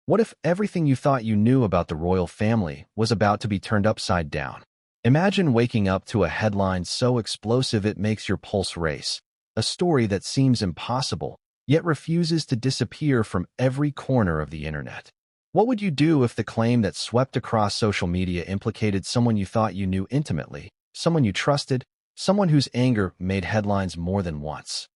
What if everything you thought you knew about the royal family was about to be turned upside down? Imagine waking up to a headline so explosive it makes your pulse race, a story that seems impossible, yet refuses to disappear from every corner of the internet. What would you do if the claim that swept across social media implicated someone you thought you knew intimately, someone you trusted, someone whose anger made headlines more than once?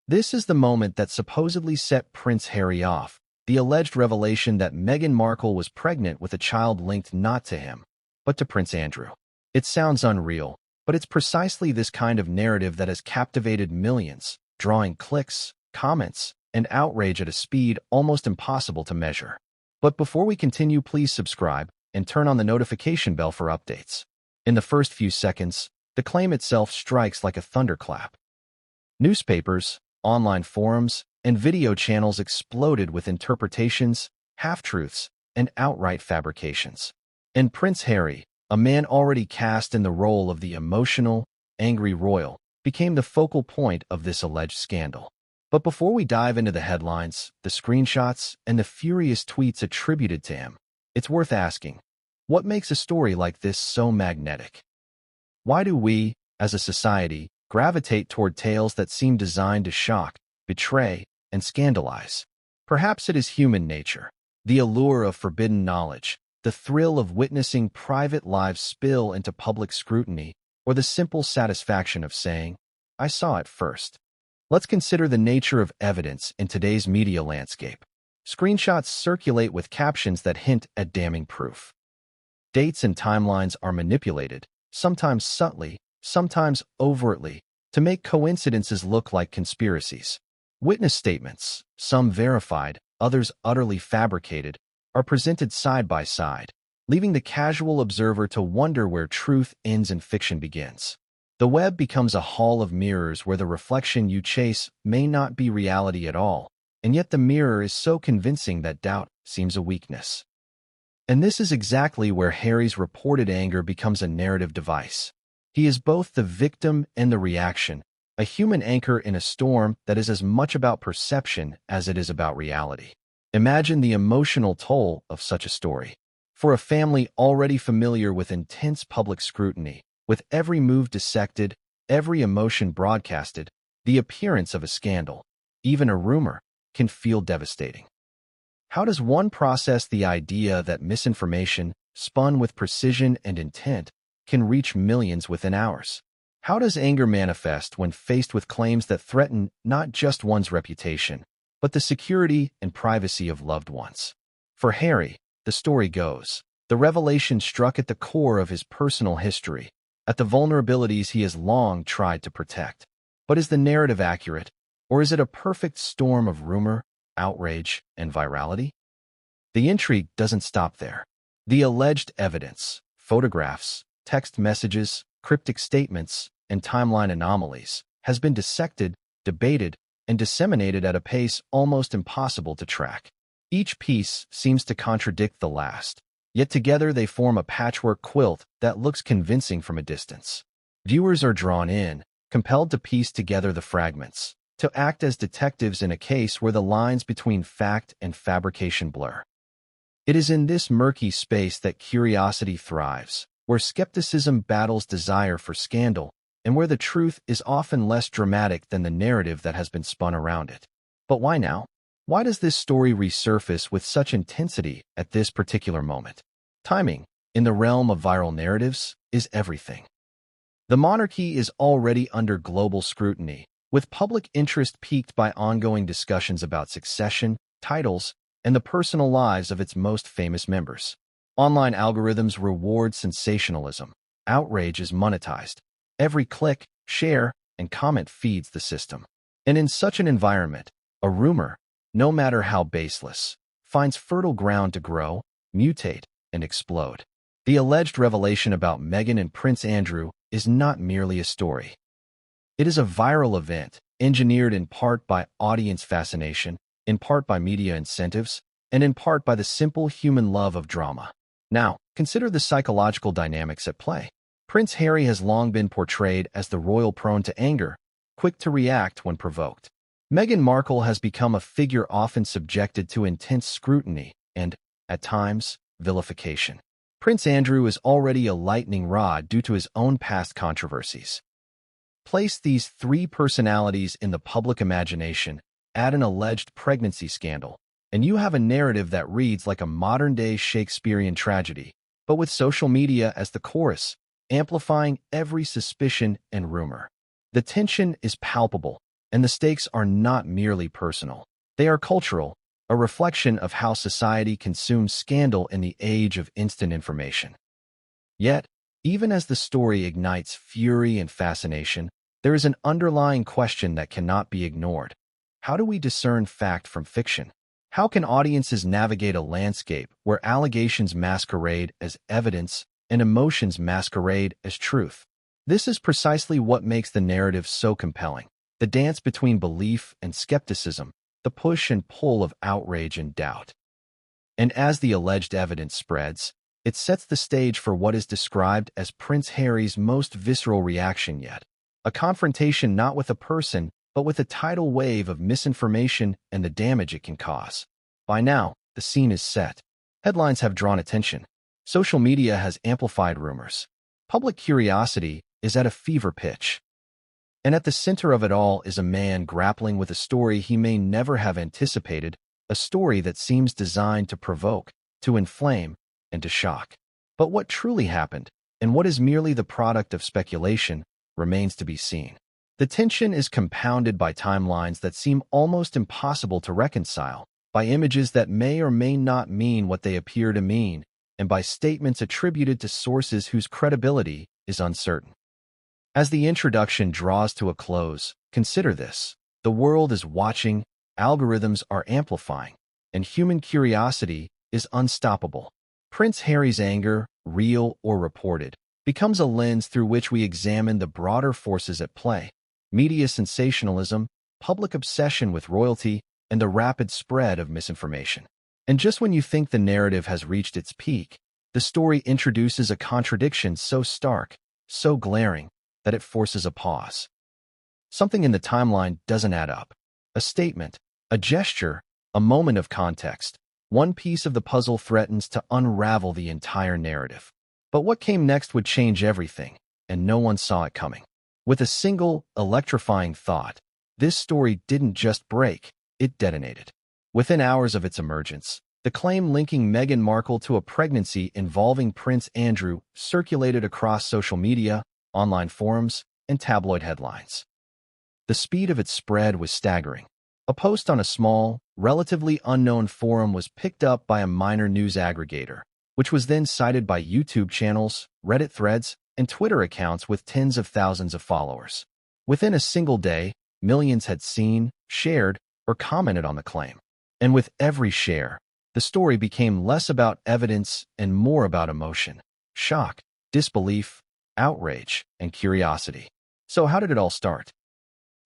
This is the moment that supposedly set Prince Harry off, the alleged revelation that Meghan Markle was pregnant with a child linked not to him, but to Prince Andrew. It sounds unreal, but it's precisely this kind of narrative that has captivated millions, drawing clicks, comments, and outrage at a speed almost impossible to measure. But before we continue, please subscribe and turn on the notification bell for updates. In the first few seconds, the claim itself strikes like a thunderclap. Newspapers, online forums, and video channels exploded with interpretations, half-truths, and outright fabrications. And Prince Harry, a man already cast in the role of the emotional, angry royal, became the focal point of this alleged scandal. But before we dive into the headlines, the screenshots, and the furious tweets attributed to him, it's worth asking, what makes a story like this so magnetic? Why do we, as a society, gravitate toward tales that seem designed to shock, betray, and scandalize? Perhaps it is human nature, the allure of forbidden knowledge, the thrill of witnessing private lives spill into public scrutiny, or the simple satisfaction of saying, "I saw it first." Let's consider the nature of evidence in today's media landscape. Screenshots circulate with captions that hint at damning proof. Dates and timelines are manipulated, sometimes subtly, sometimes overtly, to make coincidences look like conspiracies. Witness statements, some verified, others utterly fabricated, are presented side by side, leaving the casual observer to wonder where truth ends and fiction begins. The web becomes a hall of mirrors where the reflection you chase may not be reality at all, and yet the mirror is so convincing that doubt seems a weakness. And this is exactly where Harry's reported anger becomes a narrative device. He is both the victim and the reaction, a human anchor in a storm that is as much about perception as it is about reality. Imagine the emotional toll of such a story. For a family already familiar with intense public scrutiny, with every move dissected, every emotion broadcasted, the appearance of a scandal, even a rumor, can feel devastating. How does one process the idea that misinformation, spun with precision and intent, can reach millions within hours? How does anger manifest when faced with claims that threaten not just one's reputation, but the security and privacy of loved ones? For Harry, the story goes, the revelation struck at the core of his personal history, at the vulnerabilities he has long tried to protect. But is the narrative accurate, or is it a perfect storm of rumor, outrage, and virality? The intrigue doesn't stop there. The alleged evidence, photographs, text messages, cryptic statements, and timeline anomalies, has been dissected, debated, and disseminated at a pace almost impossible to track. Each piece seems to contradict the last, yet together they form a patchwork quilt that looks convincing from a distance. Viewers are drawn in, compelled to piece together the fragments, to act as detectives in a case where the lines between fact and fabrication blur. It is in this murky space that curiosity thrives, where skepticism battles desire for scandal, and where the truth is often less dramatic than the narrative that has been spun around it. But why now? Why does this story resurface with such intensity at this particular moment? Timing, in the realm of viral narratives, is everything. The monarchy is already under global scrutiny, with public interest piqued by ongoing discussions about succession, titles, and the personal lives of its most famous members. Online algorithms reward sensationalism. Outrage is monetized. Every click, share, and comment feeds the system. And in such an environment, a rumor, no matter how baseless, finds fertile ground to grow, mutate, and explode. The alleged revelation about Meghan and Prince Andrew is not merely a story. It is a viral event, engineered in part by audience fascination, in part by media incentives, and in part by the simple human love of drama. Now, consider the psychological dynamics at play. Prince Harry has long been portrayed as the royal prone to anger, quick to react when provoked. Meghan Markle has become a figure often subjected to intense scrutiny, and, at times, vilification. Prince Andrew is already a lightning rod due to his own past controversies. Place these three personalities in the public imagination, add an alleged pregnancy scandal, and you have a narrative that reads like a modern-day Shakespearean tragedy, but with social media as the chorus, amplifying every suspicion and rumor. The tension is palpable, and the stakes are not merely personal. They are cultural, a reflection of how society consumes scandal in the age of instant information. Yet, even as the story ignites fury and fascination, there is an underlying question that cannot be ignored. How do we discern fact from fiction? How can audiences navigate a landscape where allegations masquerade as evidence and emotions masquerade as truth? This is precisely what makes the narrative so compelling. The dance between belief and skepticism, the push and pull of outrage and doubt. And as the alleged evidence spreads, it sets the stage for what is described as Prince Harry's most visceral reaction yet. A confrontation not with a person, but with a tidal wave of misinformation and the damage it can cause. By now, the scene is set. Headlines have drawn attention. Social media has amplified rumors. Public curiosity is at a fever pitch. And at the center of it all is a man grappling with a story he may never have anticipated, a story that seems designed to provoke, to inflame, and to shock. But what truly happened, and what is merely the product of speculation, remains to be seen. The tension is compounded by timelines that seem almost impossible to reconcile, by images that may or may not mean what they appear to mean, and by statements attributed to sources whose credibility is uncertain. As the introduction draws to a close, consider this. The world is watching, algorithms are amplifying, and human curiosity is unstoppable. Prince Harry's anger, real or reported, becomes a lens through which we examine the broader forces at play. Media sensationalism, public obsession with royalty, and the rapid spread of misinformation. And just when you think the narrative has reached its peak, the story introduces a contradiction so stark, so glaring, that it forces a pause. Something in the timeline doesn't add up. A statement, a gesture, a moment of context. One piece of the puzzle threatens to unravel the entire narrative. But what came next would change everything, and no one saw it coming. With a single, electrifying thought, this story didn't just break, it detonated. Within hours of its emergence, the claim linking Meghan Markle to a pregnancy involving Prince Andrew circulated across social media, online forums, and tabloid headlines. The speed of its spread was staggering. A post on a small, relatively unknown forum was picked up by a minor news aggregator, which was then cited by YouTube channels, Reddit threads, and Twitter accounts with tens of thousands of followers. Within a single day, millions had seen, shared, or commented on the claim. And with every share, the story became less about evidence and more about emotion, shock, disbelief, outrage, and curiosity. So how did it all start?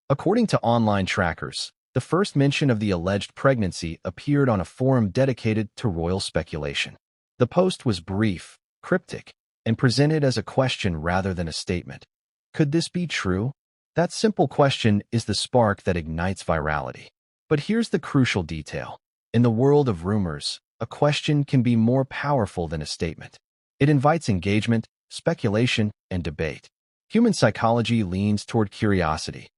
According to online trackers, the first mention of the alleged pregnancy appeared on a forum dedicated to royal speculation. The post was brief, cryptic, and presented as a question rather than a statement. Could this be true? That simple question is the spark that ignites virality. But here's the crucial detail. In the world of rumors, a question can be more powerful than a statement. It invites engagement, speculation, and debate. Human psychology leans toward curiosity.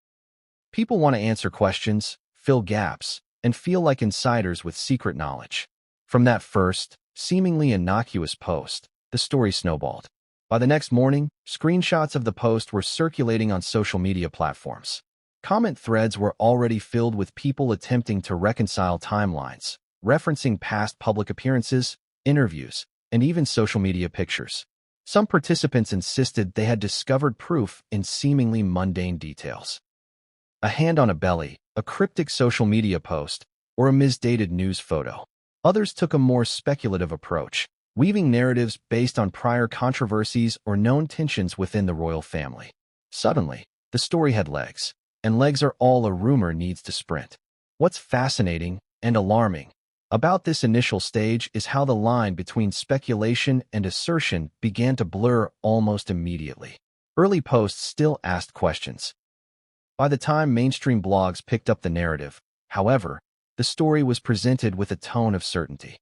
People want to answer questions, fill gaps, and feel like insiders with secret knowledge. From that first, seemingly innocuous post, the story snowballed. By the next morning, screenshots of the post were circulating on social media platforms. Comment threads were already filled with people attempting to reconcile timelines, referencing past public appearances, interviews, and even social media pictures. Some participants insisted they had discovered proof in seemingly mundane details. A hand on a belly, a cryptic social media post, or a misdated news photo. Others took a more speculative approach, weaving narratives based on prior controversies or known tensions within the royal family. Suddenly, the story had legs, and legs are all a rumor needs to sprint. What's fascinating and alarming about this initial stage is how the line between speculation and assertion began to blur almost immediately. Early posts still asked questions. By the time mainstream blogs picked up the narrative, however, the story was presented with a tone of certainty.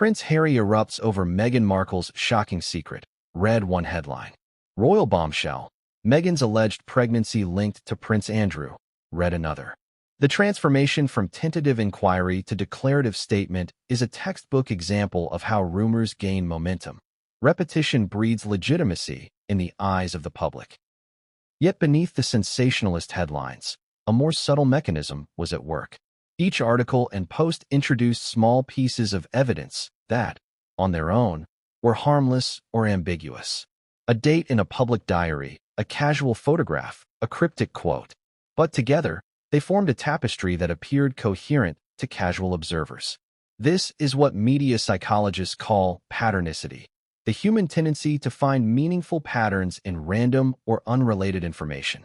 Prince Harry erupts over Meghan Markle's shocking secret, read one headline. Royal bombshell. Meghan's alleged pregnancy linked to Prince Andrew, read another. The transformation from tentative inquiry to declarative statement is a textbook example of how rumors gain momentum. Repetition breeds legitimacy in the eyes of the public. Yet beneath the sensationalist headlines, a more subtle mechanism was at work. Each article and post introduced small pieces of evidence that, on their own, were harmless or ambiguous. A date in a public diary, a casual photograph, a cryptic quote. But together, they formed a tapestry that appeared coherent to casual observers. This is what media psychologists call patternicity, the human tendency to find meaningful patterns in random or unrelated information.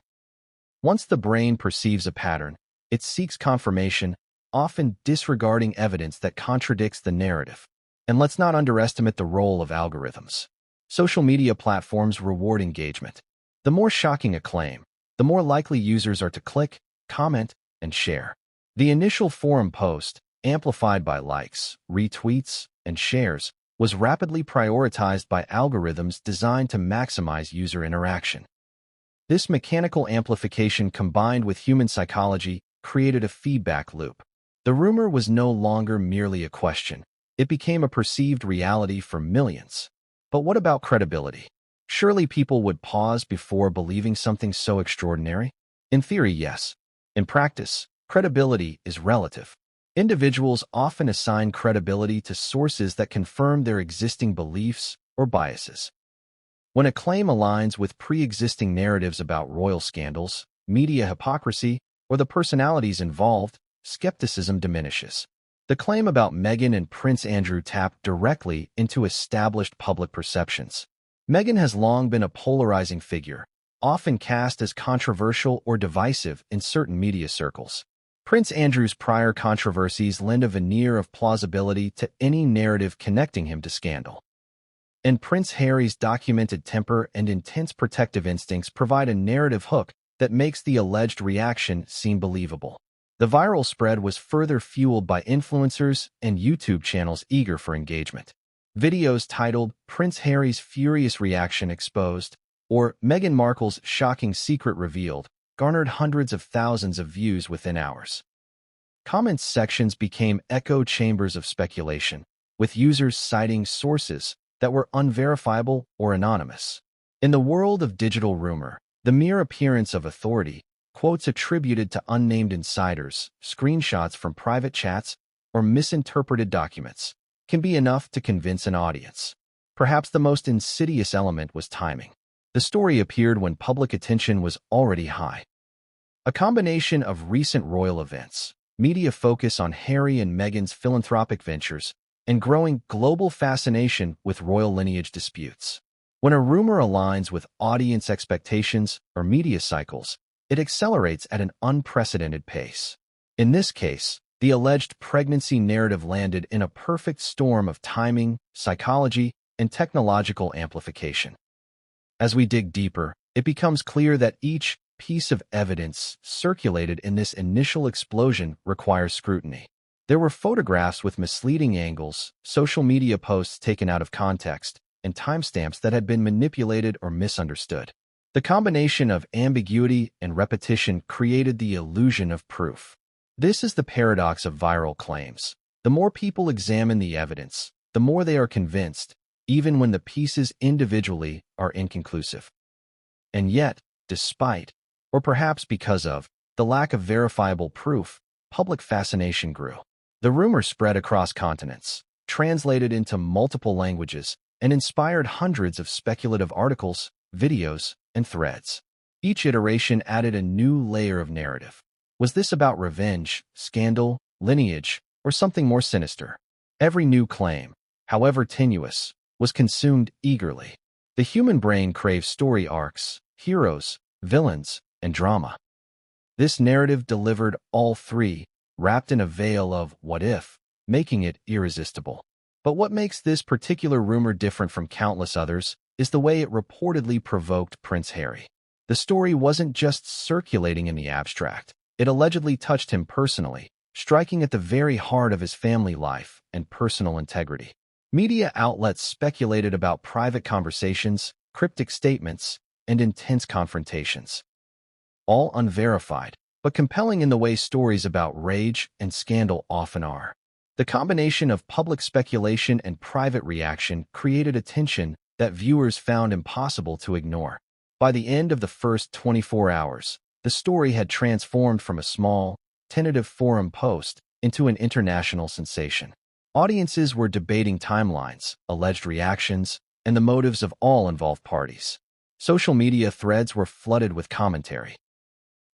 Once the brain perceives a pattern, it seeks confirmation, often disregarding evidence that contradicts the narrative. And let's not underestimate the role of algorithms. Social media platforms reward engagement. The more shocking a claim, the more likely users are to click, comment, and share. The initial forum post, amplified by likes, retweets, and shares, was rapidly prioritized by algorithms designed to maximize user interaction. This mechanical amplification combined with human psychology created a feedback loop. The rumor was no longer merely a question. It became a perceived reality for millions. But what about credibility? Surely people would pause before believing something so extraordinary? In theory, yes. In practice, credibility is relative. Individuals often assign credibility to sources that confirm their existing beliefs or biases. When a claim aligns with pre-existing narratives about royal scandals, media hypocrisy, or the personalities involved, skepticism diminishes. The claim about Meghan and Prince Andrew tapped directly into established public perceptions. Meghan has long been a polarizing figure, often cast as controversial or divisive in certain media circles. Prince Andrew's prior controversies lend a veneer of plausibility to any narrative connecting him to scandal. And Prince Harry's documented temper and intense protective instincts provide a narrative hook that makes the alleged reaction seem believable. The viral spread was further fueled by influencers and YouTube channels eager for engagement. Videos titled "Prince Harry's Furious Reaction Exposed" or "Meghan Markle's Shocking Secret Revealed" garnered hundreds of thousands of views within hours. Comments sections became echo chambers of speculation, with users citing sources that were unverifiable or anonymous. In the world of digital rumor, the mere appearance of authority, quotes attributed to unnamed insiders, screenshots from private chats, or misinterpreted documents, can be enough to convince an audience. Perhaps the most insidious element was timing. The story appeared when public attention was already high. A combination of recent royal events, media focus on Harry and Meghan's philanthropic ventures, and growing global fascination with royal lineage disputes. When a rumor aligns with audience expectations or media cycles, it accelerates at an unprecedented pace. In this case, the alleged pregnancy narrative landed in a perfect storm of timing, psychology, and technological amplification. As we dig deeper, it becomes clear that each piece of evidence circulated in this initial explosion requires scrutiny. There were photographs with misleading angles, social media posts taken out of context, and timestamps that had been manipulated or misunderstood. The combination of ambiguity and repetition created the illusion of proof. This is the paradox of viral claims. The more people examine the evidence, the more they are convinced, even when the pieces individually are inconclusive. And yet, despite, or perhaps because of, the lack of verifiable proof, public fascination grew. The rumor spread across continents, translated into multiple languages, and inspired hundreds of speculative articles, videos, and threads. Each iteration added a new layer of narrative. Was this about revenge, scandal, lineage, or something more sinister? Every new claim, however tenuous, was consumed eagerly. The human brain craves story arcs, heroes, villains, and drama. This narrative delivered all three, wrapped in a veil of what if, making it irresistible. But what makes this particular rumor different from countless others is the way it reportedly provoked Prince Harry. The story wasn't just circulating in the abstract. It allegedly touched him personally, striking at the very heart of his family life and personal integrity. Media outlets speculated about private conversations, cryptic statements, and intense confrontations. All unverified, but compelling in the way stories about rage and scandal often are. The combination of public speculation and private reaction created a tension that viewers found impossible to ignore. By the end of the first 24 hours, the story had transformed from a small, tentative forum post into an international sensation. Audiences were debating timelines, alleged reactions, and the motives of all involved parties. Social media threads were flooded with commentary.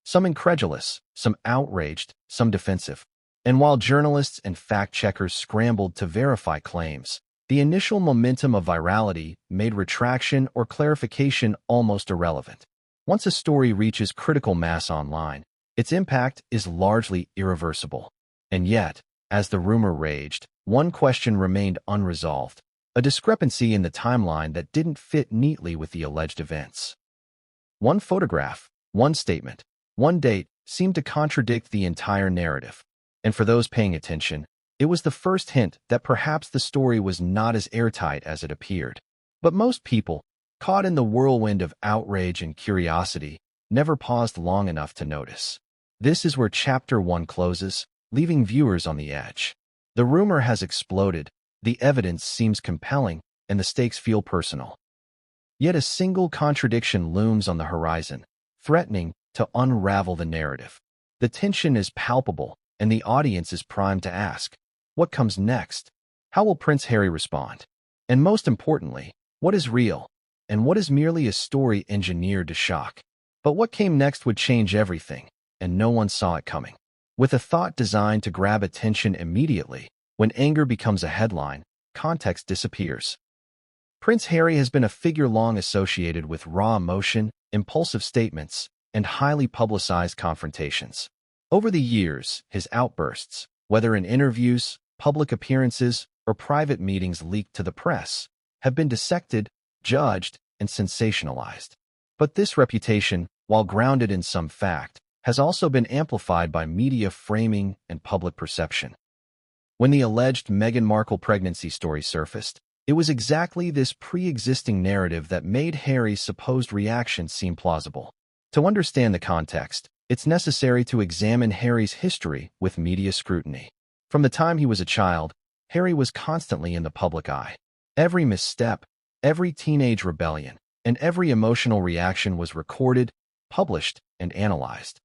Some incredulous, some outraged, some defensive. And while journalists and fact-checkers scrambled to verify claims, the initial momentum of virality made retraction or clarification almost irrelevant. Once a story reaches critical mass online, its impact is largely irreversible. And yet, as the rumor raged, one question remained unresolved, a discrepancy in the timeline that didn't fit neatly with the alleged events. One photograph, one statement, one date seemed to contradict the entire narrative. And for those paying attention, it was the first hint that perhaps the story was not as airtight as it appeared. But most people, caught in the whirlwind of outrage and curiosity, never paused long enough to notice. This is where Chapter 1 closes, leaving viewers on the edge. The rumor has exploded, the evidence seems compelling, and the stakes feel personal. Yet a single contradiction looms on the horizon, threatening to unravel the narrative. The tension is palpable, and the audience is primed to ask, what comes next? How will Prince Harry respond? And most importantly, what is real, and what is merely a story engineered to shock? But what came next would change everything, and no one saw it coming. With a thought designed to grab attention immediately, when anger becomes a headline, context disappears. Prince Harry has been a figure long associated with raw emotion, impulsive statements, and highly publicized confrontations. Over the years, his outbursts, whether in interviews, public appearances, or private meetings leaked to the press, have been dissected, judged, and sensationalized. But this reputation, while grounded in some fact, has also been amplified by media framing and public perception. When the alleged Meghan Markle pregnancy story surfaced, it was exactly this pre-existing narrative that made Harry's supposed reaction seem plausible. To understand the context, it's necessary to examine Harry's history with media scrutiny. From the time he was a child, Harry was constantly in the public eye. Every misstep, every teenage rebellion, and every emotional reaction was recorded, published, and analyzed.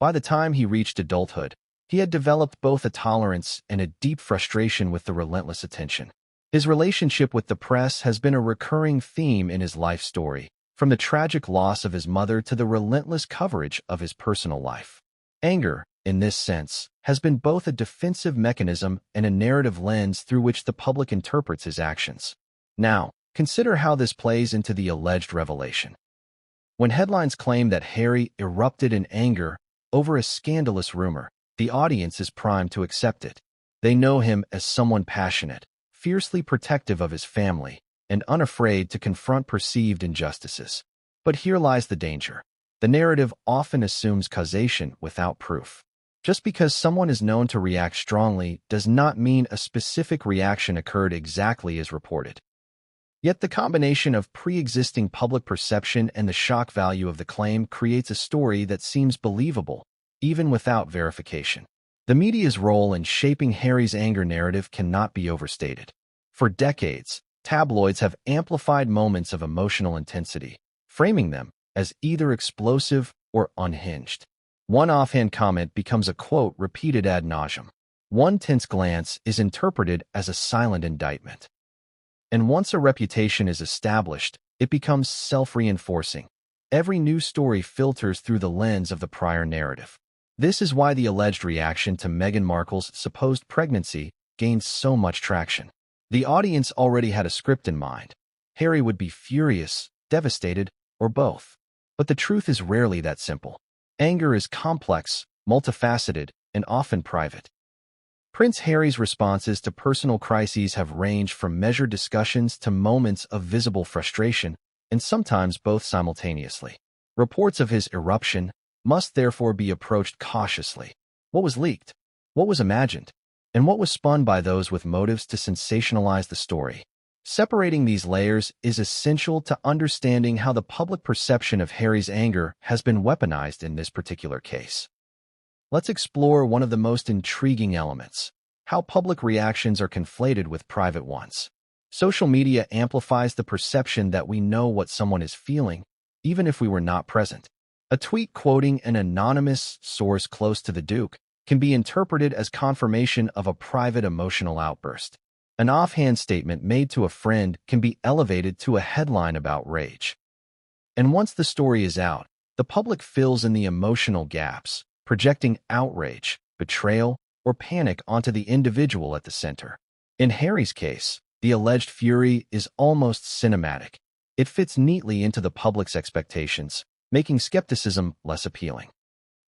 By the time he reached adulthood, he had developed both a tolerance and a deep frustration with the relentless attention. His relationship with the press has been a recurring theme in his life story, from the tragic loss of his mother to the relentless coverage of his personal life. Anger, in this sense, has been both a defensive mechanism and a narrative lens through which the public interprets his actions. Now, consider how this plays into the alleged revelation. When headlines claim that Harry erupted in anger over a scandalous rumor, the audience is primed to accept it. They know him as someone passionate, fiercely protective of his family, and unafraid to confront perceived injustices. But here lies the danger. The narrative often assumes causation without proof. Just because someone is known to react strongly does not mean a specific reaction occurred exactly as reported. Yet the combination of pre-existing public perception and the shock value of the claim creates a story that seems believable, even without verification. The media's role in shaping Harry's anger narrative cannot be overstated. For decades, tabloids have amplified moments of emotional intensity, framing them as either explosive or unhinged. One offhand comment becomes a quote repeated ad nauseum. One tense glance is interpreted as a silent indictment. And once a reputation is established, it becomes self-reinforcing. Every news story filters through the lens of the prior narrative. This is why the alleged reaction to Meghan Markle's supposed pregnancy gained so much traction. The audience already had a script in mind. Harry would be furious, devastated, or both. But the truth is rarely that simple. Anger is complex, multifaceted, and often private. Prince Harry's responses to personal crises have ranged from measured discussions to moments of visible frustration, and sometimes both simultaneously. Reports of his eruption must therefore be approached cautiously. What was leaked? What was imagined? and what was spun by those with motives to sensationalize the story. Separating these layers is essential to understanding how the public perception of Harry's anger has been weaponized in this particular case. Let's explore one of the most intriguing elements: how public reactions are conflated with private ones. Social media amplifies the perception that we know what someone is feeling, even if we were not present. A tweet quoting an anonymous source close to the Duke can be interpreted as confirmation of a private emotional outburst. An offhand statement made to a friend can be elevated to a headline about rage. And once the story is out, the public fills in the emotional gaps, projecting outrage, betrayal, or panic onto the individual at the center. In Harry's case, the alleged fury is almost cinematic. It fits neatly into the public's expectations, making skepticism less appealing.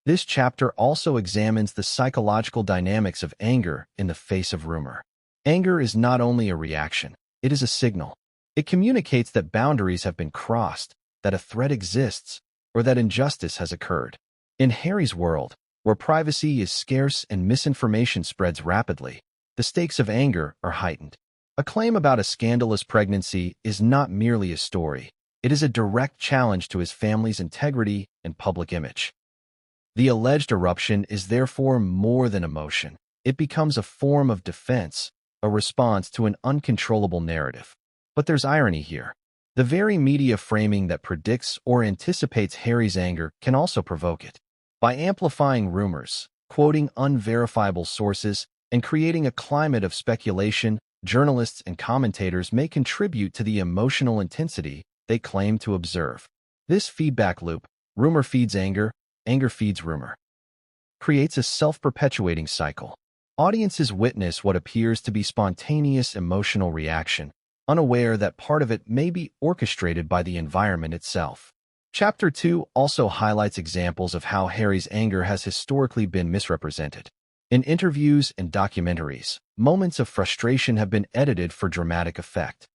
This chapter also examines the psychological dynamics of anger in the face of rumor. Anger is not only a reaction, it is a signal. It communicates that boundaries have been crossed, that a threat exists, or that injustice has occurred. In Harry's world, where privacy is scarce and misinformation spreads rapidly, the stakes of anger are heightened. A claim about a scandalous pregnancy is not merely a story. It is a direct challenge to his family's integrity and public image. The alleged eruption is therefore more than emotion. It becomes a form of defense, a response to an uncontrollable narrative. But there's irony here. The very media framing that predicts or anticipates Harry's anger can also provoke it. By amplifying rumors, quoting unverifiable sources, and creating a climate of speculation, journalists and commentators may contribute to the emotional intensity they claim to observe. This feedback loop, rumor feeds anger, anger feeds rumor, creates a self-perpetuating cycle. Audiences witness what appears to be spontaneous emotional reaction, unaware that part of it may be orchestrated by the environment itself. Chapter 2 also highlights examples of how Harry's anger has historically been misrepresented. In interviews and documentaries, moments of frustration have been edited for dramatic effect.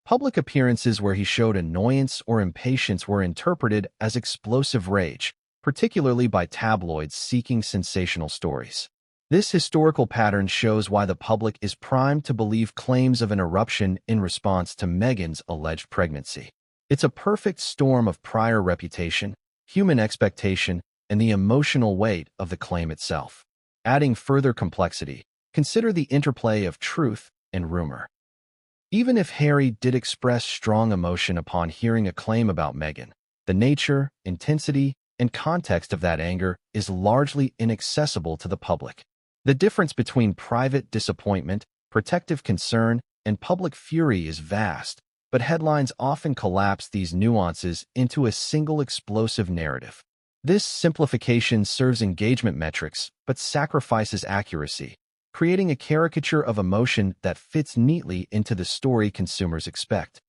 Public appearances where he showed annoyance or impatience were interpreted as explosive rage, particularly by tabloids seeking sensational stories. This historical pattern shows why the public is primed to believe claims of an eruption in response to Meghan's alleged pregnancy. It's a perfect storm of prior reputation, human expectation, and the emotional weight of the claim itself. Adding further complexity, consider the interplay of truth and rumor. Even if Harry did express strong emotion upon hearing a claim about Meghan, the nature, intensity, and context of that anger is largely inaccessible to the public. The difference between private disappointment, protective concern, and public fury is vast, but headlines often collapse these nuances into a single explosive narrative. This simplification serves engagement metrics, but sacrifices accuracy, creating a caricature of emotion that fits neatly into the story consumers expect.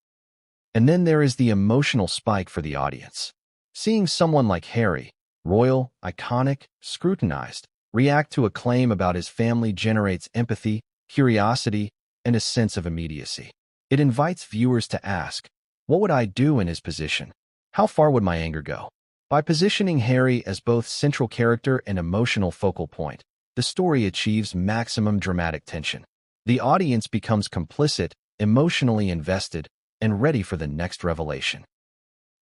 And then there is the emotional spike for the audience. Seeing someone like Harry, royal, iconic, scrutinized, react to a claim about his family generates empathy, curiosity, and a sense of immediacy. It invites viewers to ask, what would I do in his position? How far would my anger go? By positioning Harry as both central character and emotional focal point, the story achieves maximum dramatic tension. The audience becomes complicit, emotionally invested, and ready for the next revelation.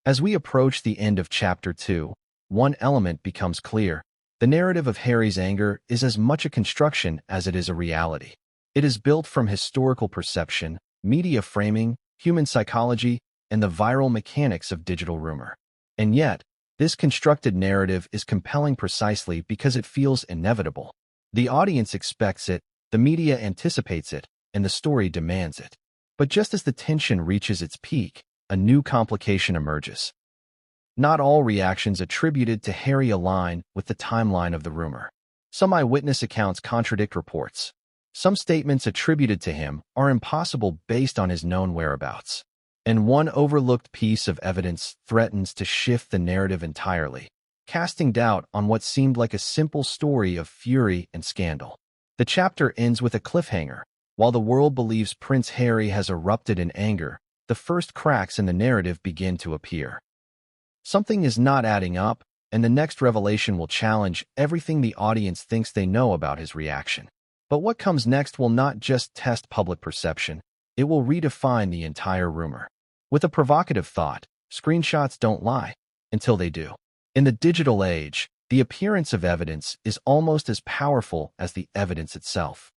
As we approach the end of Chapter 2, one element becomes clear. The narrative of Harry's anger is as much a construction as it is a reality. It is built from historical perception, media framing, human psychology, and the viral mechanics of digital rumor. And yet, this constructed narrative is compelling precisely because it feels inevitable. The audience expects it, the media anticipates it, and the story demands it. But just as the tension reaches its peak, a new complication emerges. Not all reactions attributed to Harry align with the timeline of the rumor. Some eyewitness accounts contradict reports. Some statements attributed to him are impossible based on his known whereabouts. And one overlooked piece of evidence threatens to shift the narrative entirely, casting doubt on what seemed like a simple story of fury and scandal. The chapter ends with a cliffhanger. While the world believes Prince Harry has erupted in anger, the first cracks in the narrative begin to appear. Something is not adding up, and the next revelation will challenge everything the audience thinks they know about his reaction. But what comes next will not just test public perception, it will redefine the entire rumor. With a provocative thought, screenshots don't lie until they do. In the digital age, the appearance of evidence is almost as powerful as the evidence itself.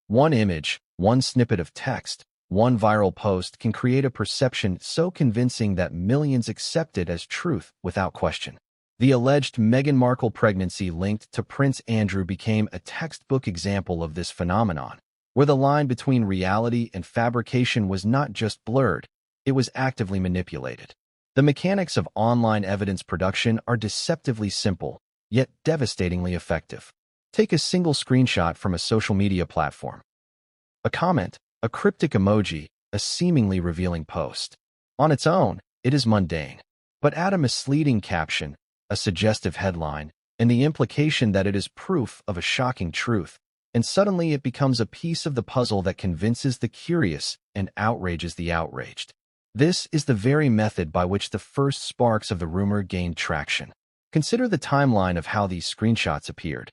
One image, one snippet of text, one viral post can create a perception so convincing that millions accept it as truth without question. The alleged Meghan Markle pregnancy linked to Prince Andrew became a textbook example of this phenomenon, where the line between reality and fabrication was not just blurred, it was actively manipulated. The mechanics of online evidence production are deceptively simple, yet devastatingly effective. Take a single screenshot from a social media platform. A comment, a cryptic emoji, a seemingly revealing post. On its own, it is mundane. But add a misleading caption, a suggestive headline, and the implication that it is proof of a shocking truth, and suddenly it becomes a piece of the puzzle that convinces the curious and outrages the outraged. This is the very method by which the first sparks of the rumor gained traction. Consider the timeline of how these screenshots appeared.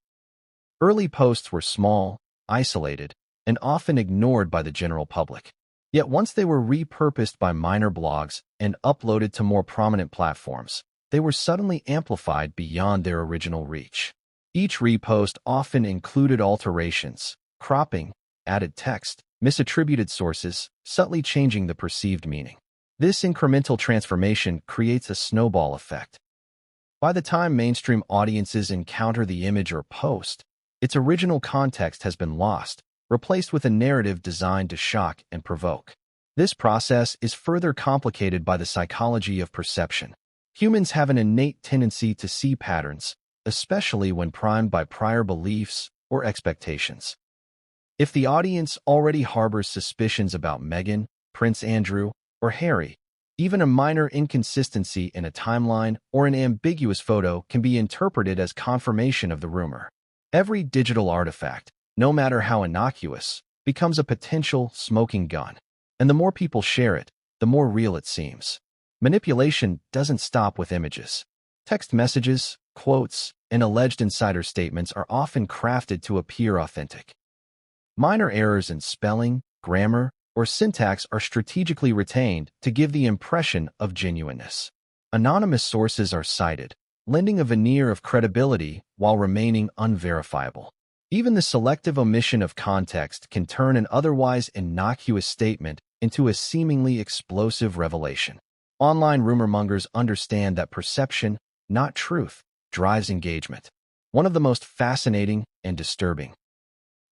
Early posts were small, isolated, and often ignored by the general public. Yet once they were repurposed by minor blogs and uploaded to more prominent platforms, they were suddenly amplified beyond their original reach. Each repost often included alterations, cropping, added text, misattributed sources, subtly changing the perceived meaning. This incremental transformation creates a snowball effect. By the time mainstream audiences encounter the image or post, its original context has been lost, replaced with a narrative designed to shock and provoke. This process is further complicated by the psychology of perception. Humans have an innate tendency to see patterns, especially when primed by prior beliefs or expectations. If the audience already harbors suspicions about Meghan, Prince Andrew, or Harry, even a minor inconsistency in a timeline or an ambiguous photo can be interpreted as confirmation of the rumor. Every digital artifact, no matter how innocuous, becomes a potential smoking gun. And the more people share it, the more real it seems. Manipulation doesn't stop with images. Text messages, quotes, and alleged insider statements are often crafted to appear authentic. Minor errors in spelling, grammar, or syntax are strategically retained to give the impression of genuineness. Anonymous sources are cited, lending a veneer of credibility while remaining unverifiable. Even the selective omission of context can turn an otherwise innocuous statement into a seemingly explosive revelation. Online rumor-mongers understand that perception, not truth, drives engagement. One of the most fascinating and disturbing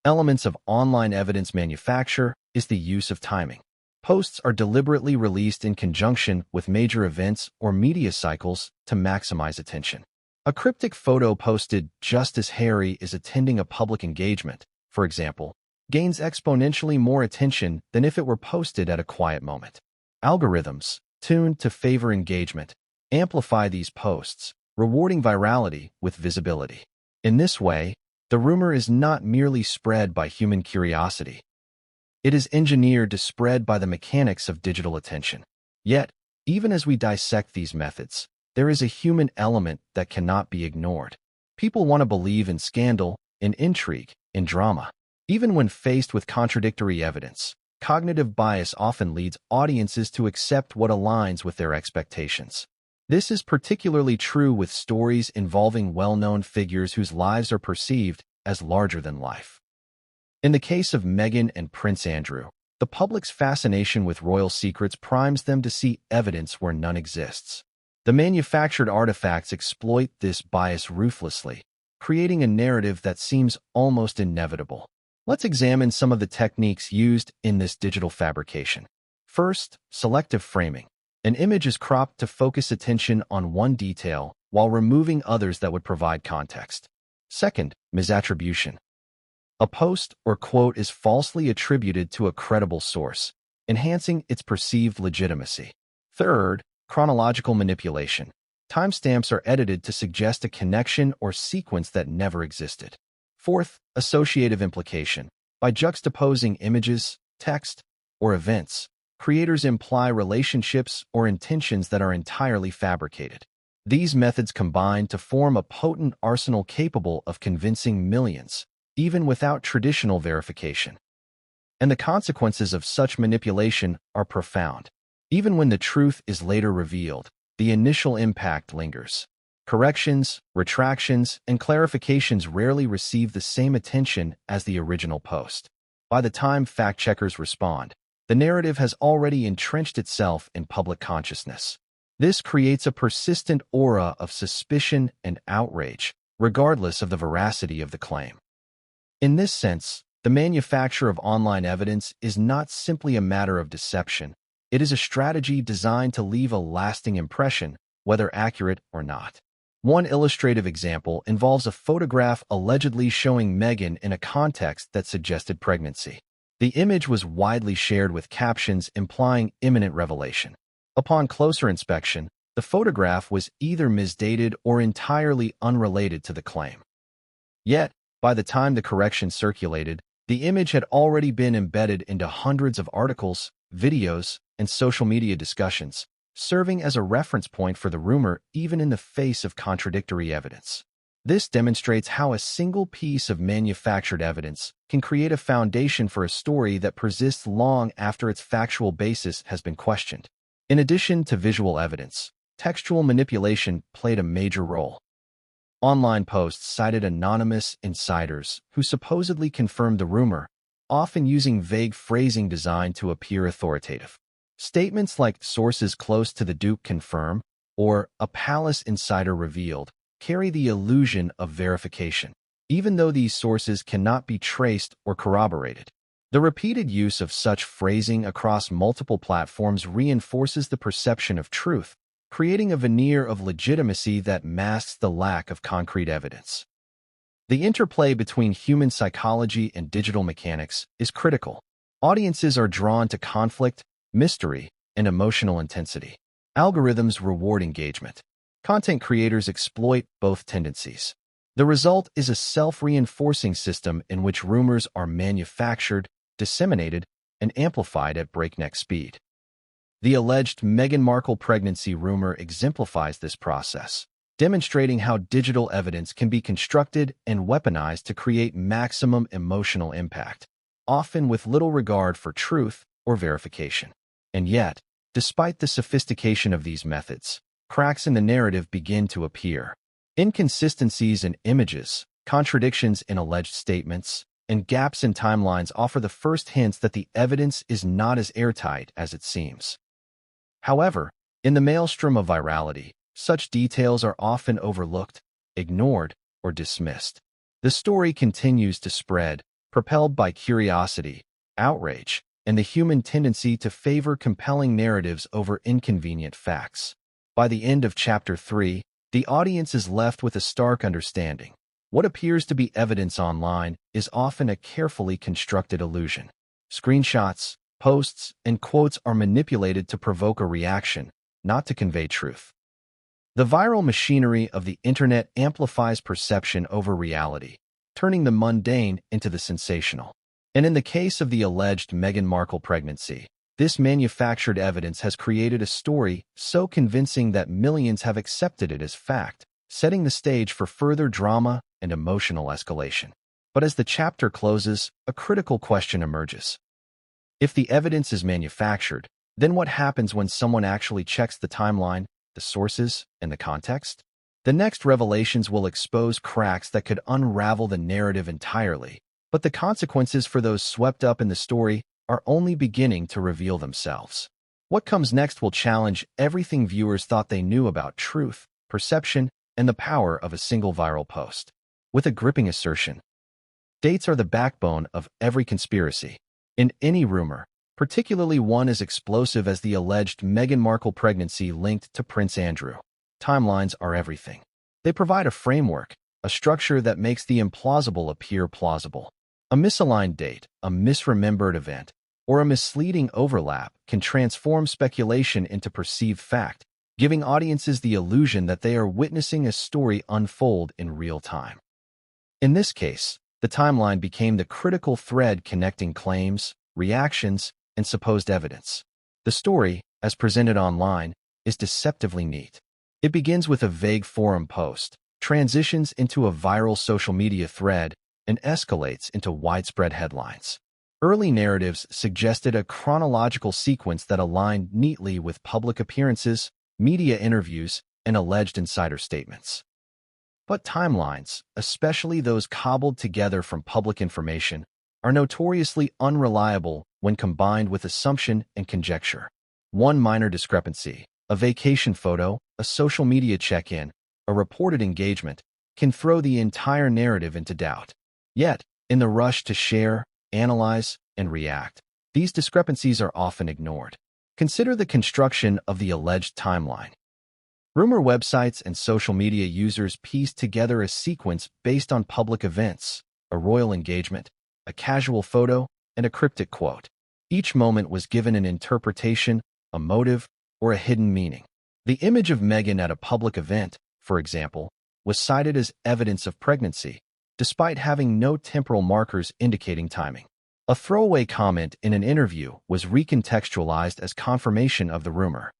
elements of online evidence manufacture is the use of timing. Posts are deliberately released in conjunction with major events or media cycles to maximize attention. A cryptic photo posted just as Harry is attending a public engagement, for example, gains exponentially more attention than if it were posted at a quiet moment. Algorithms, tuned to favor engagement, amplify these posts, rewarding virality with visibility. In this way, the rumor is not merely spread by human curiosity. It is engineered to spread by the mechanics of digital attention. Yet, even as we dissect these methods, there is a human element that cannot be ignored. People want to believe in scandal, in intrigue, in drama. Even when faced with contradictory evidence, cognitive bias often leads audiences to accept what aligns with their expectations. This is particularly true with stories involving well-known figures whose lives are perceived as larger than life. In the case of Meghan and Prince Andrew, the public's fascination with royal secrets primes them to see evidence where none exists. The manufactured artifacts exploit this bias ruthlessly, creating a narrative that seems almost inevitable. Let's examine some of the techniques used in this digital fabrication. First, selective framing. An image is cropped to focus attention on one detail while removing others that would provide context. Second, misattribution. A post or quote is falsely attributed to a credible source, enhancing its perceived legitimacy. Third, chronological manipulation. Timestamps are edited to suggest a connection or sequence that never existed. Fourth, associative implication. By juxtaposing images, text, or events, creators imply relationships or intentions that are entirely fabricated. These methods combine to form a potent arsenal capable of convincing millions, even without traditional verification. And the consequences of such manipulation are profound. Even when the truth is later revealed, the initial impact lingers. Corrections, retractions, and clarifications rarely receive the same attention as the original post. By the time fact-checkers respond, the narrative has already entrenched itself in public consciousness. This creates a persistent aura of suspicion and outrage, regardless of the veracity of the claim. In this sense, the manufacture of online evidence is not simply a matter of deception. It is a strategy designed to leave a lasting impression, whether accurate or not. One illustrative example involves a photograph allegedly showing Meghan in a context that suggested pregnancy. The image was widely shared with captions implying imminent revelation. Upon closer inspection, the photograph was either misdated or entirely unrelated to the claim. Yet, by the time the correction circulated, the image had already been embedded into hundreds of articles, videos, and social media discussions, serving as a reference point for the rumor even in the face of contradictory evidence. This demonstrates how a single piece of manufactured evidence can create a foundation for a story that persists long after its factual basis has been questioned. In addition to visual evidence, textual manipulation played a major role. Online posts cited anonymous insiders who supposedly confirmed the rumor, often using vague phrasing designed to appear authoritative. Statements like "sources close to the Duke confirm" or "a palace insider revealed" carry the illusion of verification, even though these sources cannot be traced or corroborated. The repeated use of such phrasing across multiple platforms reinforces the perception of truth, creating a veneer of legitimacy that masks the lack of concrete evidence. The interplay between human psychology and digital mechanics is critical. Audiences are drawn to conflict, mystery, and emotional intensity. Algorithms reward engagement. Content creators exploit both tendencies. The result is a self-reinforcing system in which rumors are manufactured, disseminated, and amplified at breakneck speed. The alleged Meghan Markle pregnancy rumor exemplifies this process, demonstrating how digital evidence can be constructed and weaponized to create maximum emotional impact, often with little regard for truth or verification. And yet, despite the sophistication of these methods, cracks in the narrative begin to appear. Inconsistencies in images, contradictions in alleged statements, and gaps in timelines offer the first hints that the evidence is not as airtight as it seems. However, in the maelstrom of virality, such details are often overlooked, ignored, or dismissed. The story continues to spread, propelled by curiosity, outrage, and the human tendency to favor compelling narratives over inconvenient facts. By the end of Chapter 3, the audience is left with a stark understanding. What appears to be evidence online is often a carefully constructed illusion. Screenshots, posts, and quotes are manipulated to provoke a reaction, not to convey truth. The viral machinery of the internet amplifies perception over reality, turning the mundane into the sensational. And in the case of the alleged Meghan Markle pregnancy, this manufactured evidence has created a story so convincing that millions have accepted it as fact, setting the stage for further drama and emotional escalation. But as the chapter closes, a critical question emerges. If the evidence is manufactured, then what happens when someone actually checks the timeline, the sources, and the context? The next revelations will expose cracks that could unravel the narrative entirely, but the consequences for those swept up in the story are only beginning to reveal themselves. What comes next will challenge everything viewers thought they knew about truth, perception, and the power of a single viral post. With a gripping assertion, dates are the backbone of every conspiracy. In any rumor, particularly one as explosive as the alleged Meghan Markle pregnancy linked to Prince Andrew, timelines are everything. They provide a framework, a structure that makes the implausible appear plausible. A misaligned date, a misremembered event, or a misleading overlap can transform speculation into perceived fact, giving audiences the illusion that they are witnessing a story unfold in real time. In this case, the timeline became the critical thread connecting claims, reactions, and supposed evidence. The story, as presented online, is deceptively neat. It begins with a vague forum post, transitions into a viral social media thread, and escalates into widespread headlines. Early narratives suggested a chronological sequence that aligned neatly with public appearances, media interviews, and alleged insider statements. But timelines, especially those cobbled together from public information, are notoriously unreliable when combined with assumption and conjecture. One minor discrepancy, a vacation photo, a social media check-in, a reported engagement, can throw the entire narrative into doubt. Yet, in the rush to share, analyze, and react, these discrepancies are often ignored. Consider the construction of the alleged timeline. Rumor websites and social media users pieced together a sequence based on public events, a royal engagement, a casual photo, and a cryptic quote. Each moment was given an interpretation, a motive, or a hidden meaning. The image of Meghan at a public event, for example, was cited as evidence of pregnancy, despite having no temporal markers indicating timing. A throwaway comment in an interview was recontextualized as confirmation of the rumor.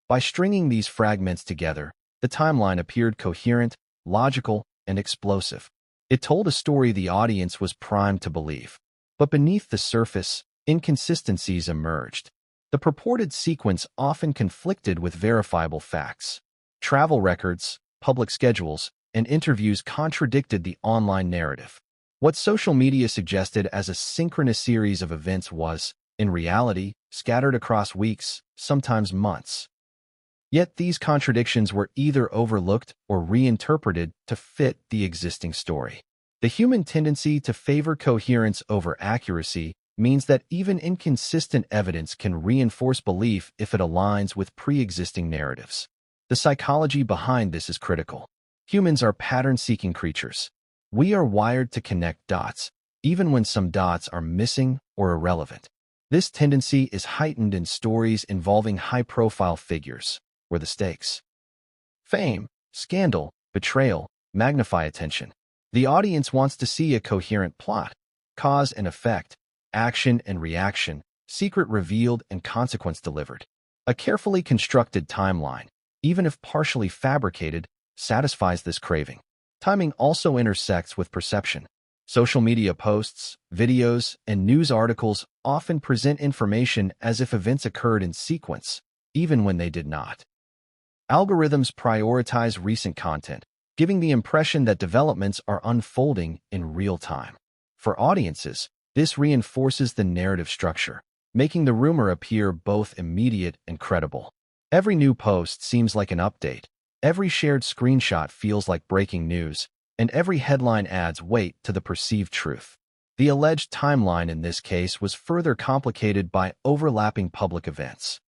By stringing these fragments together, the timeline appeared coherent, logical, and explosive. It told a story the audience was primed to believe. But beneath the surface, inconsistencies emerged. The purported sequence often conflicted with verifiable facts. Travel records, public schedules, and interviews contradicted the online narrative. What social media suggested as a synchronous series of events was, in reality, scattered across weeks, sometimes months. Yet these contradictions were either overlooked or reinterpreted to fit the existing story. The human tendency to favor coherence over accuracy means that even inconsistent evidence can reinforce belief if it aligns with pre-existing narratives. The psychology behind this is critical. Humans are pattern-seeking creatures. We are wired to connect dots, even when some dots are missing or irrelevant. This tendency is heightened in stories involving high-profile figures, where the stakes, fame, scandal, betrayal, magnify attention. The audience wants to see a coherent plot, cause and effect, action and reaction, secret revealed and consequence delivered. A carefully constructed timeline, even if partially fabricated, satisfies this craving. Timing also intersects with perception. Social media posts, videos, and news articles often present information as if events occurred in sequence, even when they did not. Algorithms prioritize recent content, giving the impression that developments are unfolding in real time. For audiences, this reinforces the narrative structure, making the rumor appear both immediate and credible. Every new post seems like an update, every shared screenshot feels like breaking news, and every headline adds weight to the perceived truth. The alleged timeline in this case was further complicated by overlapping public events.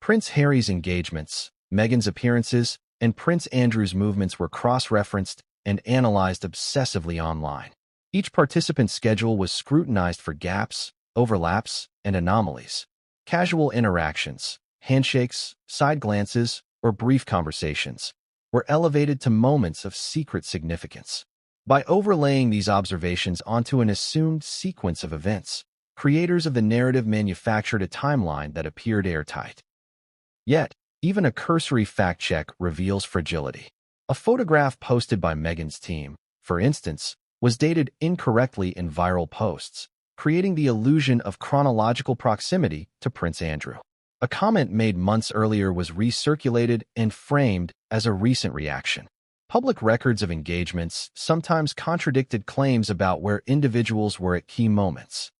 Prince Harry's engagements, Meghan's appearances, and Prince Andrew's movements were cross-referenced and analyzed obsessively online. Each participant's schedule was scrutinized for gaps, overlaps, and anomalies. Casual interactions, handshakes, side glances, or brief conversations were elevated to moments of secret significance. By overlaying these observations onto an assumed sequence of events, creators of the narrative manufactured a timeline that appeared airtight. Yet, even a cursory fact-check reveals fragility. A photograph posted by Meghan's team, for instance, was dated incorrectly in viral posts, creating the illusion of chronological proximity to Prince Andrew. A comment made months earlier was recirculated and framed as a recent reaction. Public records of engagements sometimes contradicted claims about where individuals were at key moments.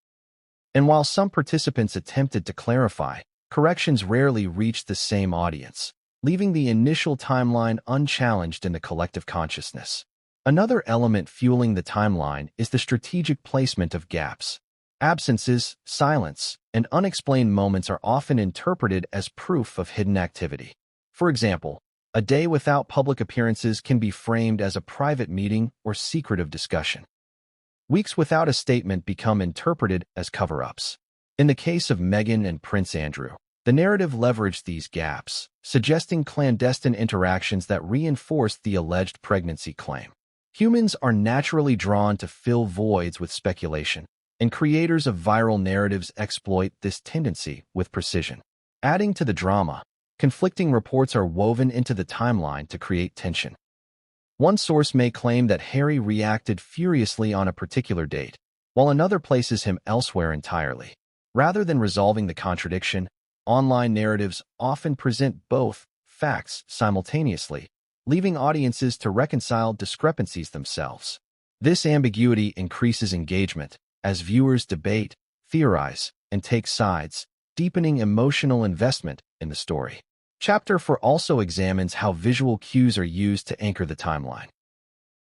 And while some participants attempted to clarify, corrections rarely reached the same audience, leaving the initial timeline unchallenged in the collective consciousness. Another element fueling the timeline is the strategic placement of gaps. Absences, silence, and unexplained moments are often interpreted as proof of hidden activity. For example, a day without public appearances can be framed as a private meeting or secretive discussion. Weeks without a statement become interpreted as cover-ups. In the case of Meghan and Prince Andrew, the narrative leveraged these gaps, suggesting clandestine interactions that reinforced the alleged pregnancy claim. Humans are naturally drawn to fill voids with speculation, and creators of viral narratives exploit this tendency with precision. Adding to the drama, conflicting reports are woven into the timeline to create tension. One source may claim that Harry reacted furiously on a particular date, while another places him elsewhere entirely. Rather than resolving the contradiction, online narratives often present both facts simultaneously, leaving audiences to reconcile discrepancies themselves. This ambiguity increases engagement as viewers debate, theorize, and take sides, deepening emotional investment in the story. Chapter 4 also examines how visual cues are used to anchor the timeline.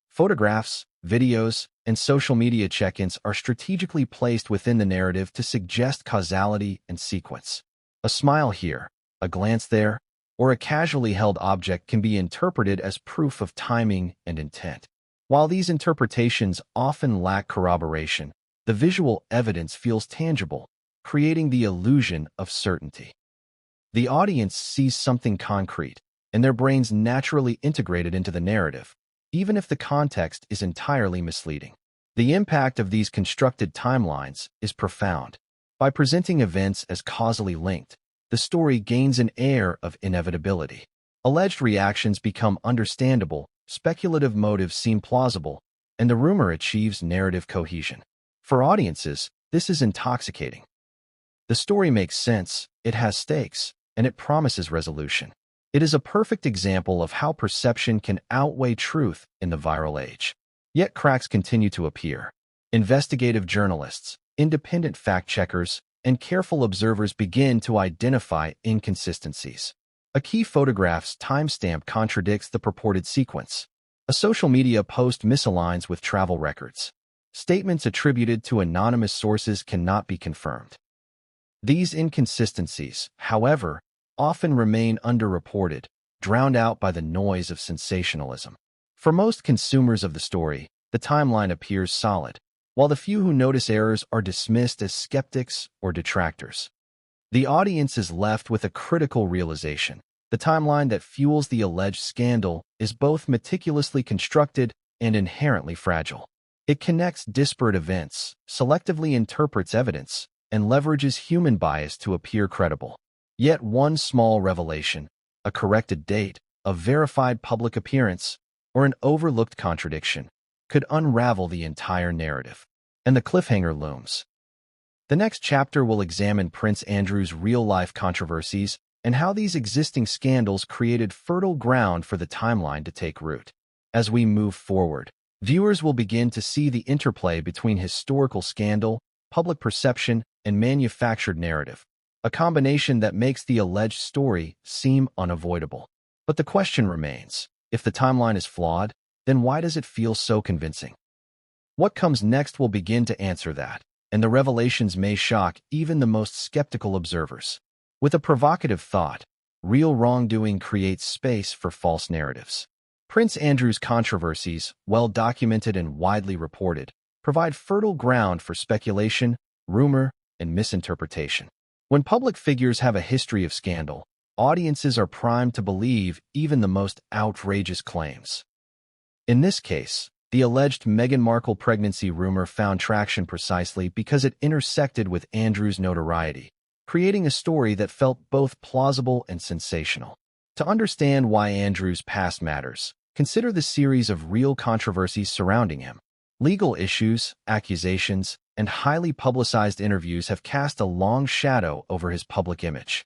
Photographs, videos, and social media check-ins are strategically placed within the narrative to suggest causality and sequence. A smile here, a glance there, or a casually held object can be interpreted as proof of timing and intent. While these interpretations often lack corroboration, the visual evidence feels tangible, creating the illusion of certainty. The audience sees something concrete, and their brains naturally integrate it into the narrative, even if the context is entirely misleading. The impact of these constructed timelines is profound. By presenting events as causally linked, the story gains an air of inevitability. Alleged reactions become understandable, speculative motives seem plausible, and the rumor achieves narrative cohesion. For audiences, this is intoxicating. The story makes sense, it has stakes, and it promises resolution. It is a perfect example of how perception can outweigh truth in the viral age. Yet cracks continue to appear. Investigative journalists, independent fact-checkers, and careful observers begin to identify inconsistencies. A key photograph's timestamp contradicts the purported sequence. A social media post misaligns with travel records. Statements attributed to anonymous sources cannot be confirmed. These inconsistencies, however, often remain underreported, drowned out by the noise of sensationalism. For most consumers of the story, the timeline appears solid, while the few who notice errors are dismissed as skeptics or detractors. The audience is left with a critical realization. The timeline that fuels the alleged scandal is both meticulously constructed and inherently fragile. It connects disparate events, selectively interprets evidence, and leverages human bias to appear credible. Yet one small revelation, a corrected date, a verified public appearance, or an overlooked contradiction, could unravel the entire narrative. And the cliffhanger looms. The next chapter will examine Prince Andrew's real-life controversies and how these existing scandals created fertile ground for the timeline to take root. As we move forward, viewers will begin to see the interplay between historical scandal, public perception, and manufactured narrative, a combination that makes the alleged story seem unavoidable. But the question remains, if the timeline is flawed, then why does it feel so convincing? What comes next will begin to answer that, and the revelations may shock even the most skeptical observers. With a provocative thought, real wrongdoing creates space for false narratives. Prince Andrew's controversies, well documented and widely reported, provide fertile ground for speculation, rumor, and misinterpretation. When public figures have a history of scandal, audiences are primed to believe even the most outrageous claims. In this case, the alleged Meghan Markle pregnancy rumor found traction precisely because it intersected with Andrew's notoriety, creating a story that felt both plausible and sensational. To understand why Andrew's past matters, consider the series of real controversies surrounding him. Legal issues, accusations, and highly publicized interviews have cast a long shadow over his public image.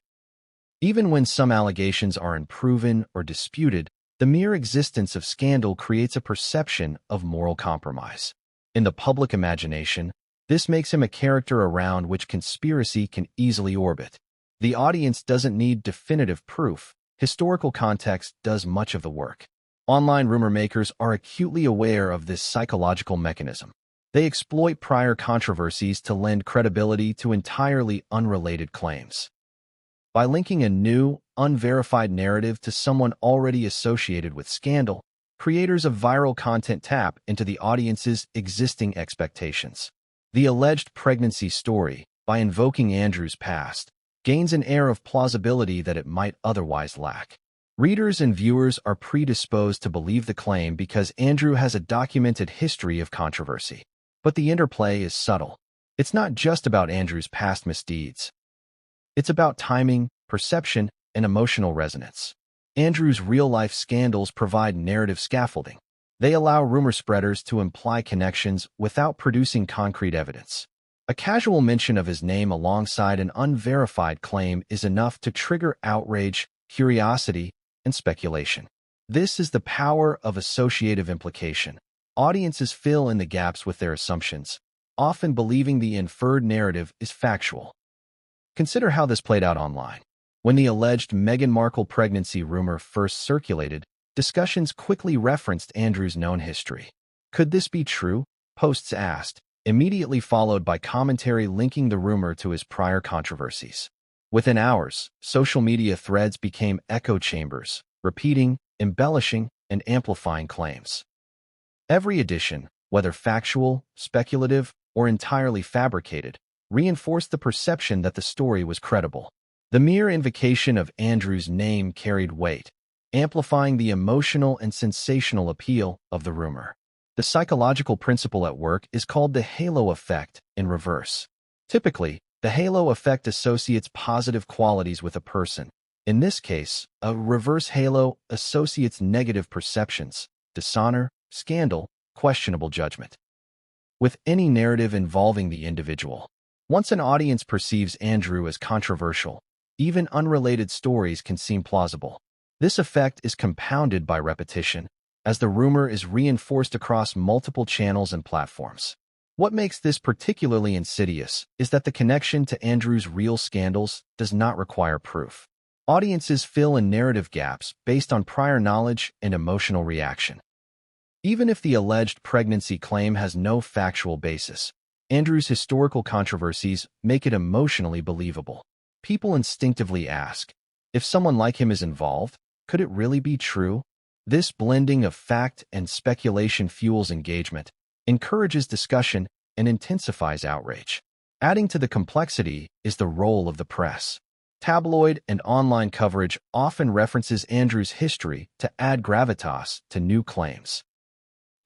Even when some allegations are unproven or disputed, the mere existence of scandal creates a perception of moral compromise. In the public imagination, this makes him a character around which conspiracy can easily orbit. The audience doesn't need definitive proof. Historical context does much of the work. Online rumor makers are acutely aware of this psychological mechanism. They exploit prior controversies to lend credibility to entirely unrelated claims. By linking a new, unverified narrative to someone already associated with scandal, creators of viral content tap into the audience's existing expectations. The alleged pregnancy story, by invoking Andrew's past, gains an air of plausibility that it might otherwise lack. Readers and viewers are predisposed to believe the claim because Andrew has a documented history of controversy. But the interplay is subtle. It's not just about Andrew's past misdeeds. It's about timing, perception, and emotional resonance. Andrew's real-life scandals provide narrative scaffolding. They allow rumor spreaders to imply connections without producing concrete evidence. A casual mention of his name alongside an unverified claim is enough to trigger outrage, curiosity, and speculation. This is the power of associative implication. Audiences fill in the gaps with their assumptions, often believing the inferred narrative is factual. Consider how this played out online. When the alleged Meghan Markle pregnancy rumor first circulated, discussions quickly referenced Andrew's known history. Could this be true? Posts asked, immediately followed by commentary linking the rumor to his prior controversies. Within hours, social media threads became echo chambers, repeating, embellishing, and amplifying claims. Every addition, whether factual, speculative, or entirely fabricated, reinforced the perception that the story was credible. The mere invocation of Andrew's name carried weight, amplifying the emotional and sensational appeal of the rumor. The psychological principle at work is called the halo effect in reverse. Typically, the halo effect associates positive qualities with a person. In this case, a reverse halo associates negative perceptions, dishonor, scandal, questionable judgment, with any narrative involving the individual. Once an audience perceives Andrew as controversial, even unrelated stories can seem plausible. This effect is compounded by repetition, as the rumor is reinforced across multiple channels and platforms. What makes this particularly insidious is that the connection to Andrew's real scandals does not require proof. Audiences fill in narrative gaps based on prior knowledge and emotional reaction. Even if the alleged pregnancy claim has no factual basis, Andrew's historical controversies make it emotionally believable. People instinctively ask, if someone like him is involved, could it really be true? This blending of fact and speculation fuels engagement, encourages discussion, and intensifies outrage. Adding to the complexity is the role of the press. Tabloid and online coverage often references Andrew's history to add gravitas to new claims.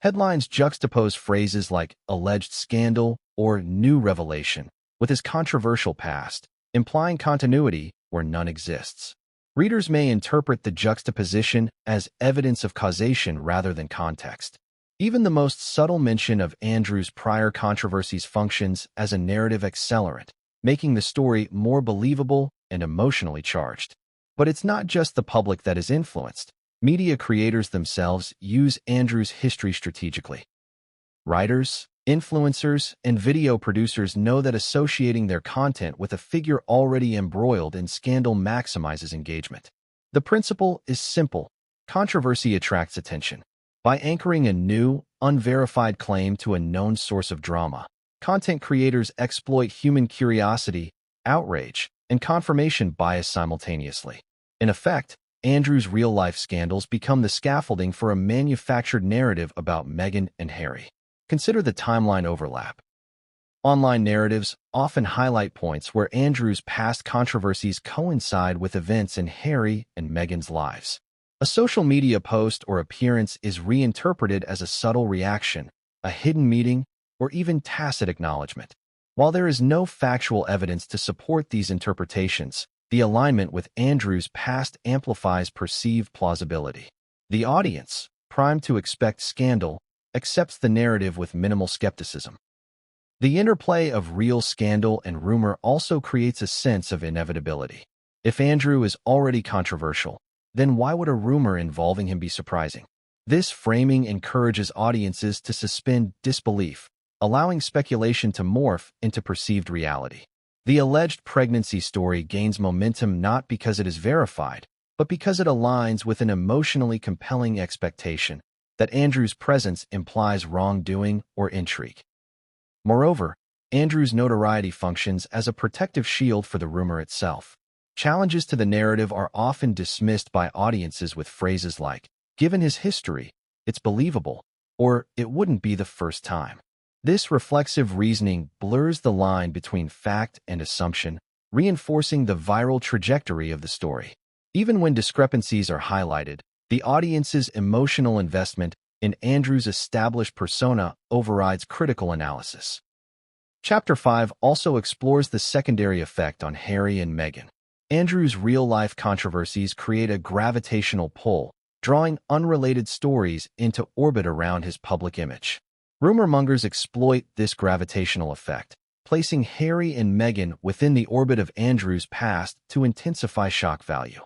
Headlines juxtapose phrases like alleged scandal or new revelation with his controversial past, implying continuity where none exists. Readers may interpret the juxtaposition as evidence of causation rather than context. Even the most subtle mention of Andrew's prior controversies functions as a narrative accelerant, making the story more believable and emotionally charged. But it's not just the public that is influenced. Media creators themselves use Andrew's history strategically. Writers, influencers, and video producers know that associating their content with a figure already embroiled in scandal maximizes engagement. The principle is simple. Controversy attracts attention. By anchoring a new, unverified claim to a known source of drama, content creators exploit human curiosity, outrage, and confirmation bias simultaneously. In effect, Andrew's real-life scandals become the scaffolding for a manufactured narrative about Meghan and Harry. Consider the timeline overlap. Online narratives often highlight points where Andrew's past controversies coincide with events in Harry and Meghan's lives. A social media post or appearance is reinterpreted as a subtle reaction, a hidden meeting, or even tacit acknowledgement. While there is no factual evidence to support these interpretations, the alignment with Andrew's past amplifies perceived plausibility. The audience, primed to expect scandal, accepts the narrative with minimal skepticism. The interplay of real scandal and rumor also creates a sense of inevitability. If Andrew is already controversial, then why would a rumor involving him be surprising? This framing encourages audiences to suspend disbelief, allowing speculation to morph into perceived reality. The alleged pregnancy story gains momentum not because it is verified, but because it aligns with an emotionally compelling expectation that Andrew's presence implies wrongdoing or intrigue. Moreover, Andrew's notoriety functions as a protective shield for the rumor itself. Challenges to the narrative are often dismissed by audiences with phrases like, "Given his history, it's believable," or "It wouldn't be the first time." This reflexive reasoning blurs the line between fact and assumption, reinforcing the viral trajectory of the story. Even when discrepancies are highlighted, the audience's emotional investment in Andrew's established persona overrides critical analysis. Chapter 5 also explores the secondary effect on Harry and Meghan. Andrew's real-life controversies create a gravitational pull, drawing unrelated stories into orbit around his public image. Rumor mongers exploit this gravitational effect, placing Harry and Meghan within the orbit of Andrew's past to intensify shock value.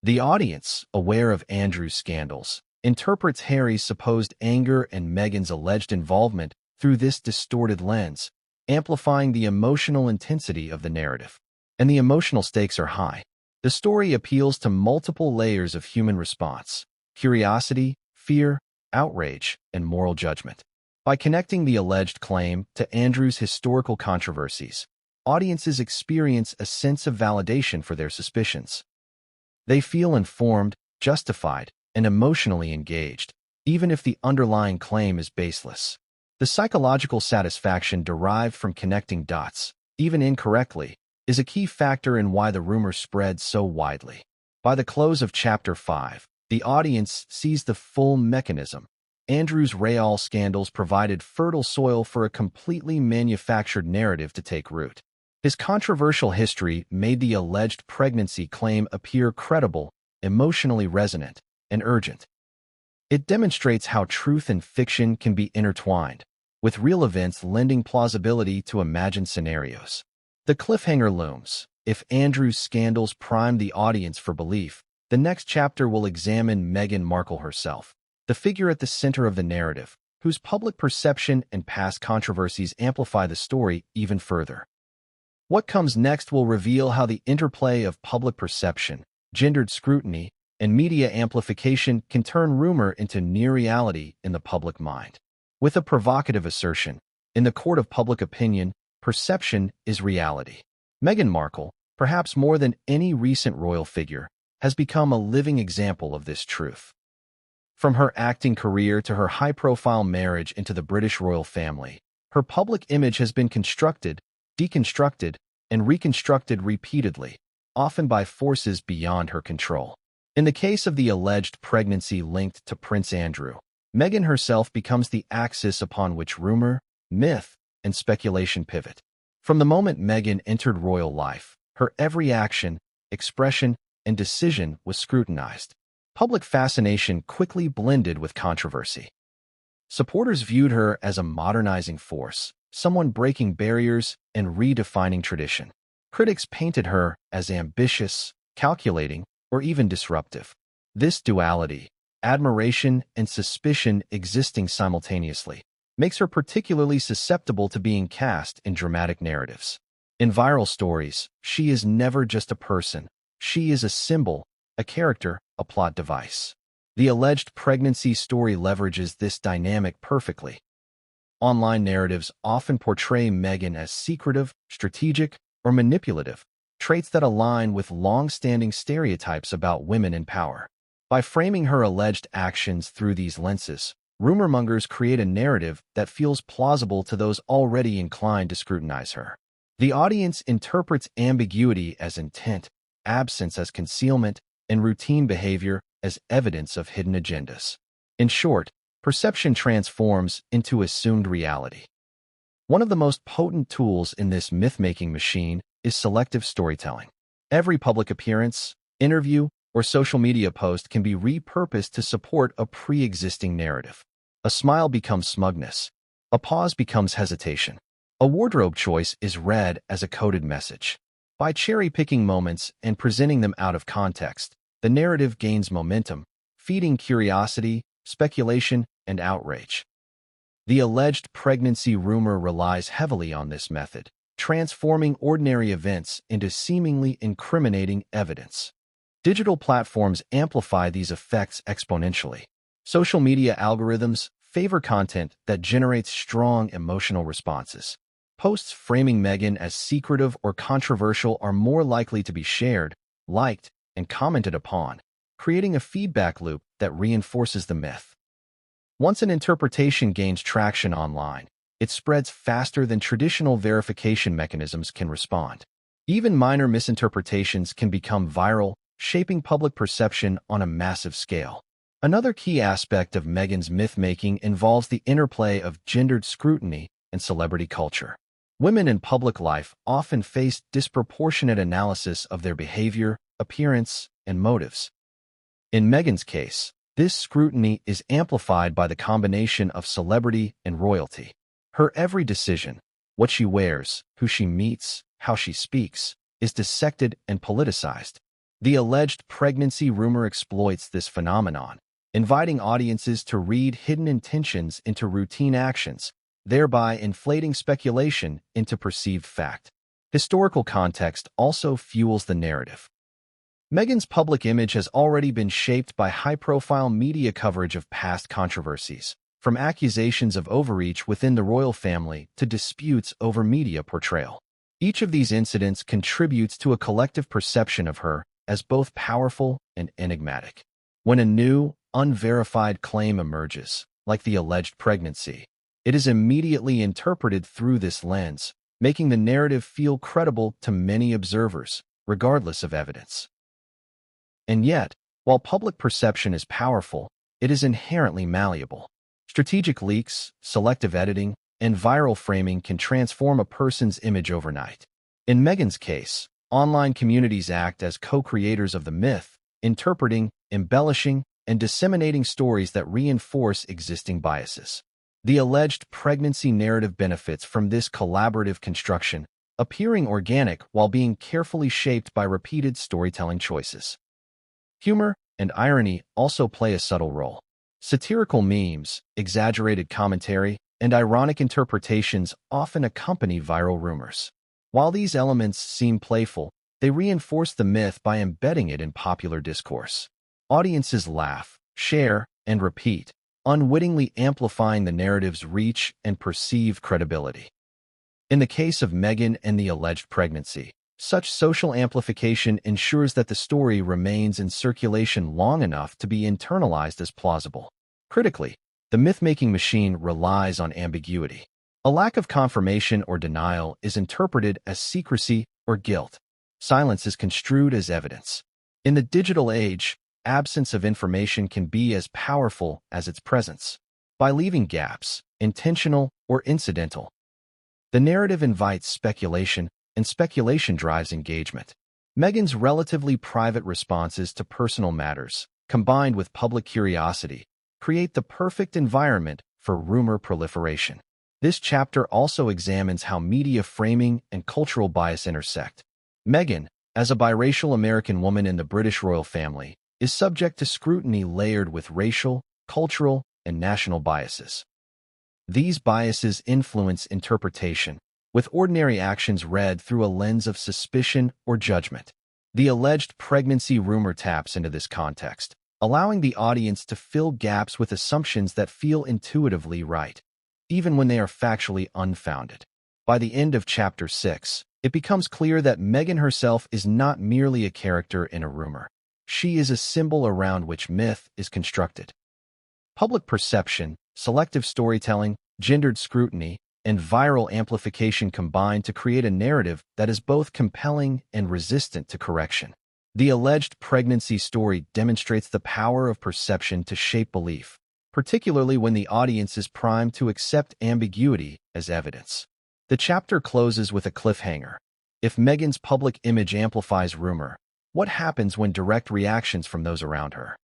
The audience, aware of Andrew's scandals, interprets Harry's supposed anger and Meghan's alleged involvement through this distorted lens, amplifying the emotional intensity of the narrative. And the emotional stakes are high. The story appeals to multiple layers of human response: curiosity, fear, outrage, and moral judgment. By connecting the alleged claim to Andrew's historical controversies, audiences experience a sense of validation for their suspicions. They feel informed, justified, and emotionally engaged, even if the underlying claim is baseless. The psychological satisfaction derived from connecting dots, even incorrectly, is a key factor in why the rumor spread so widely. By the close of Chapter 5, the audience sees the full mechanism. Andrew's Real scandals provided fertile soil for a completely manufactured narrative to take root. His controversial history made the alleged pregnancy claim appear credible, emotionally resonant, and urgent. It demonstrates how truth and fiction can be intertwined, with real events lending plausibility to imagined scenarios. The cliffhanger looms. If Andrew's scandals primed the audience for belief, the next chapter will examine Meghan Markle herself, the figure at the center of the narrative, whose public perception and past controversies amplify the story even further. What comes next will reveal how the interplay of public perception, gendered scrutiny, and media amplification can turn rumor into near reality in the public mind. With a provocative assertion, in the court of public opinion, perception is reality. Meghan Markle, perhaps more than any recent royal figure, has become a living example of this truth. From her acting career to her high-profile marriage into the British royal family, her public image has been constructed, deconstructed, and reconstructed repeatedly, often by forces beyond her control. In the case of the alleged pregnancy linked to Prince Andrew, Meghan herself becomes the axis upon which rumor, myth, and speculation pivot. From the moment Meghan entered royal life, her every action, expression, and decision was scrutinized. Public fascination quickly blended with controversy. Supporters viewed her as a modernizing force, someone breaking barriers and redefining tradition. Critics painted her as ambitious, calculating, or even disruptive. This duality, admiration and suspicion existing simultaneously, makes her particularly susceptible to being cast in dramatic narratives. In viral stories, she is never just a person. She is a symbol, a character, a plot device. The alleged pregnancy story leverages this dynamic perfectly. Online narratives often portray Meghan as secretive, strategic, or manipulative, traits that align with long-standing stereotypes about women in power. By framing her alleged actions through these lenses, rumor mongers create a narrative that feels plausible to those already inclined to scrutinize her. The audience interprets ambiguity as intent, absence as concealment, and routine behavior as evidence of hidden agendas. In short, perception transforms into assumed reality. One of the most potent tools in this myth-making machine is selective storytelling. Every public appearance, interview, or social media post can be repurposed to support a pre-existing narrative. A smile becomes smugness. A pause becomes hesitation. A wardrobe choice is read as a coded message. By cherry-picking moments and presenting them out of context, the narrative gains momentum, feeding curiosity, speculation, and outrage. The alleged pregnancy rumor relies heavily on this method, transforming ordinary events into seemingly incriminating evidence. Digital platforms amplify these effects exponentially. Social media algorithms favor content that generates strong emotional responses. Posts framing Meghan as secretive or controversial are more likely to be shared, liked, and commented upon, creating a feedback loop that reinforces the myth. Once an interpretation gains traction online, it spreads faster than traditional verification mechanisms can respond. Even minor misinterpretations can become viral, shaping public perception on a massive scale. Another key aspect of Meghan's myth-making involves the interplay of gendered scrutiny and celebrity culture. Women in public life often face disproportionate analysis of their behavior, appearance, and motives. In Meghan's case, this scrutiny is amplified by the combination of celebrity and royalty. Her every decision, what she wears, who she meets, how she speaks, is dissected and politicized. The alleged pregnancy rumor exploits this phenomenon, inviting audiences to read hidden intentions into routine actions, thereby inflating speculation into perceived fact. Historical context also fuels the narrative. Meghan's public image has already been shaped by high-profile media coverage of past controversies, from accusations of overreach within the royal family to disputes over media portrayal. Each of these incidents contributes to a collective perception of her as both powerful and enigmatic. When a new, unverified claim emerges, like the alleged pregnancy, it is immediately interpreted through this lens, making the narrative feel credible to many observers, regardless of evidence. And yet, while public perception is powerful, it is inherently malleable. Strategic leaks, selective editing, and viral framing can transform a person's image overnight. In Meghan's case, online communities act as co-creators of the myth, interpreting, embellishing, and disseminating stories that reinforce existing biases. The alleged pregnancy narrative benefits from this collaborative construction, appearing organic while being carefully shaped by repeated storytelling choices. Humor and irony also play a subtle role. Satirical memes, exaggerated commentary, and ironic interpretations often accompany viral rumors. While these elements seem playful, they reinforce the myth by embedding it in popular discourse. Audiences laugh, share, and repeat, unwittingly amplifying the narrative's reach and perceived credibility. In the case of Meghan and the alleged pregnancy, such social amplification ensures that the story remains in circulation long enough to be internalized as plausible. Critically, the myth-making machine relies on ambiguity. A lack of confirmation or denial is interpreted as secrecy or guilt. Silence is construed as evidence. In the digital age, absence of information can be as powerful as its presence. By leaving gaps, intentional or incidental, the narrative invites speculation, and speculation drives engagement. Meghan's relatively private responses to personal matters, combined with public curiosity, create the perfect environment for rumor proliferation. This chapter also examines how media framing and cultural bias intersect. Meghan, as a biracial American woman in the British royal family, is subject to scrutiny layered with racial, cultural, and national biases. These biases influence interpretation, with ordinary actions read through a lens of suspicion or judgment. The alleged pregnancy rumor taps into this context, allowing the audience to fill gaps with assumptions that feel intuitively right, even when they are factually unfounded. By the end of Chapter 6, it becomes clear that Meghan herself is not merely a character in a rumor. She is a symbol around which myth is constructed. Public perception, selective storytelling, gendered scrutiny, and viral amplification combine to create a narrative that is both compelling and resistant to correction. The alleged pregnancy story demonstrates the power of perception to shape belief, particularly when the audience is primed to accept ambiguity as evidence. The chapter closes with a cliffhanger. If Meghan's public image amplifies rumor, what happens when direct reactions from those around her?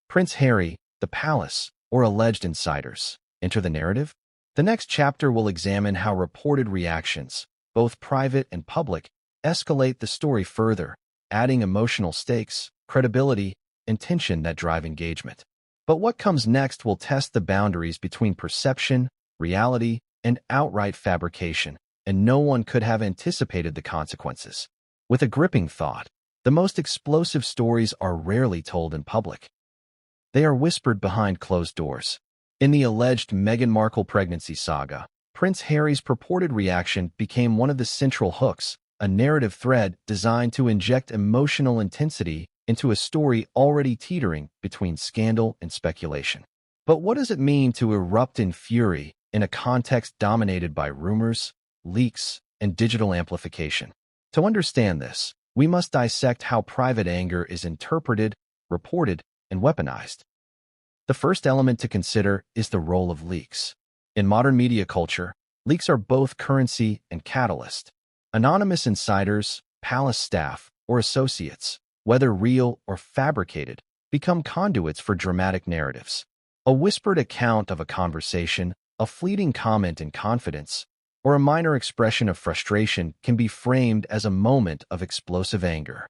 Prince Harry, the palace, or alleged insiders enter the narrative? The next chapter will examine how reported reactions, both private and public, escalate the story further, adding emotional stakes, credibility, and tension that drive engagement. But what comes next will test the boundaries between perception, reality, and outright fabrication, and no one could have anticipated the consequences. With a gripping thought, the most explosive stories are rarely told in public. They are whispered behind closed doors. In the alleged Meghan Markle pregnancy saga, Prince Harry's purported reaction became one of the central hooks, a narrative thread designed to inject emotional intensity into a story already teetering between scandal and speculation. But what does it mean to erupt in fury in a context dominated by rumors, leaks, and digital amplification? To understand this, we must dissect how private anger is interpreted, reported, and weaponized. The first element to consider is the role of leaks. In modern media culture, leaks are both currency and catalyst. Anonymous insiders, palace staff, or associates, whether real or fabricated, become conduits for dramatic narratives. A whispered account of a conversation, a fleeting comment in confidence, or a minor expression of frustration can be framed as a moment of explosive anger.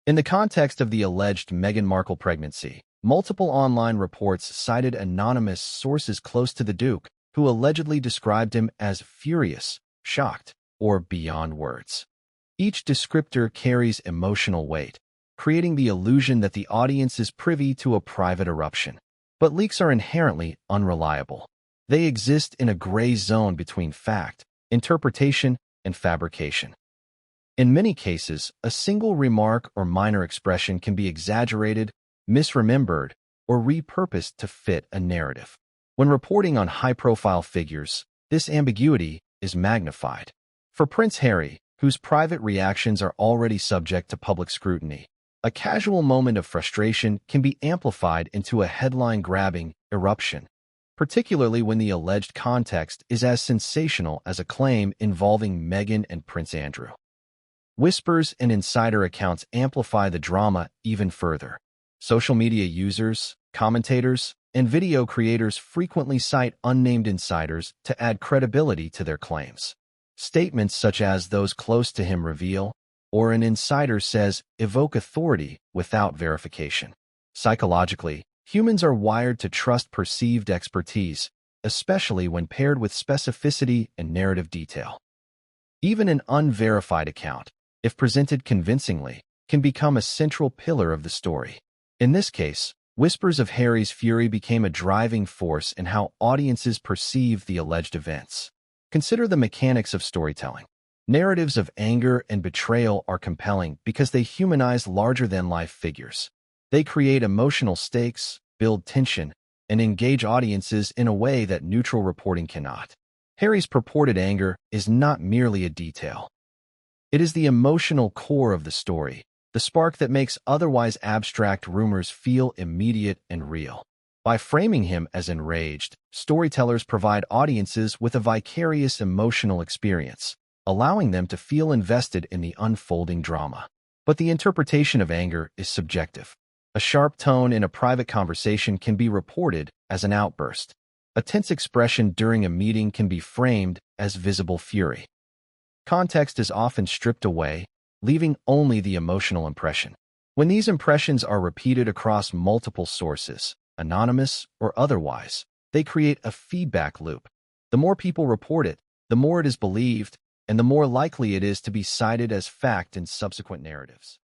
In the context of the alleged Meghan Markle pregnancy, multiple online reports cited anonymous sources close to the Duke, who allegedly described him as furious, shocked, or beyond words. Each descriptor carries emotional weight, creating the illusion that the audience is privy to a private eruption. But leaks are inherently unreliable. They exist in a gray zone between fact, interpretation, and fabrication. In many cases, a single remark or minor expression can be exaggerated, misremembered, or repurposed to fit a narrative. When reporting on high-profile figures, this ambiguity is magnified. For Prince Harry, whose private reactions are already subject to public scrutiny, a casual moment of frustration can be amplified into a headline-grabbing eruption, particularly when the alleged context is as sensational as a claim involving Meghan and Prince Andrew. Whispers and insider accounts amplify the drama even further. Social media users, commentators, and video creators frequently cite unnamed insiders to add credibility to their claims. Statements such as "those close to him reveal," or "an insider says," evoke authority without verification. Psychologically, humans are wired to trust perceived expertise, especially when paired with specificity and narrative detail. Even an unverified account, if presented convincingly, can become a central pillar of the story. In this case, whispers of Harry's fury became a driving force in how audiences perceive the alleged events. Consider the mechanics of storytelling. Narratives of anger and betrayal are compelling because they humanize larger-than-life figures. They create emotional stakes, build tension, and engage audiences in a way that neutral reporting cannot. Harry's purported anger is not merely a detail. It is the emotional core of the story, the spark that makes otherwise abstract rumors feel immediate and real. By framing him as enraged, storytellers provide audiences with a vicarious emotional experience, allowing them to feel invested in the unfolding drama. But the interpretation of anger is subjective. A sharp tone in a private conversation can be reported as an outburst. A tense expression during a meeting can be framed as visible fury. Context is often stripped away, leaving only the emotional impression. When these impressions are repeated across multiple sources, anonymous or otherwise, they create a feedback loop. The more people report it, the more it is believed, and the more likely it is to be cited as fact in subsequent narratives.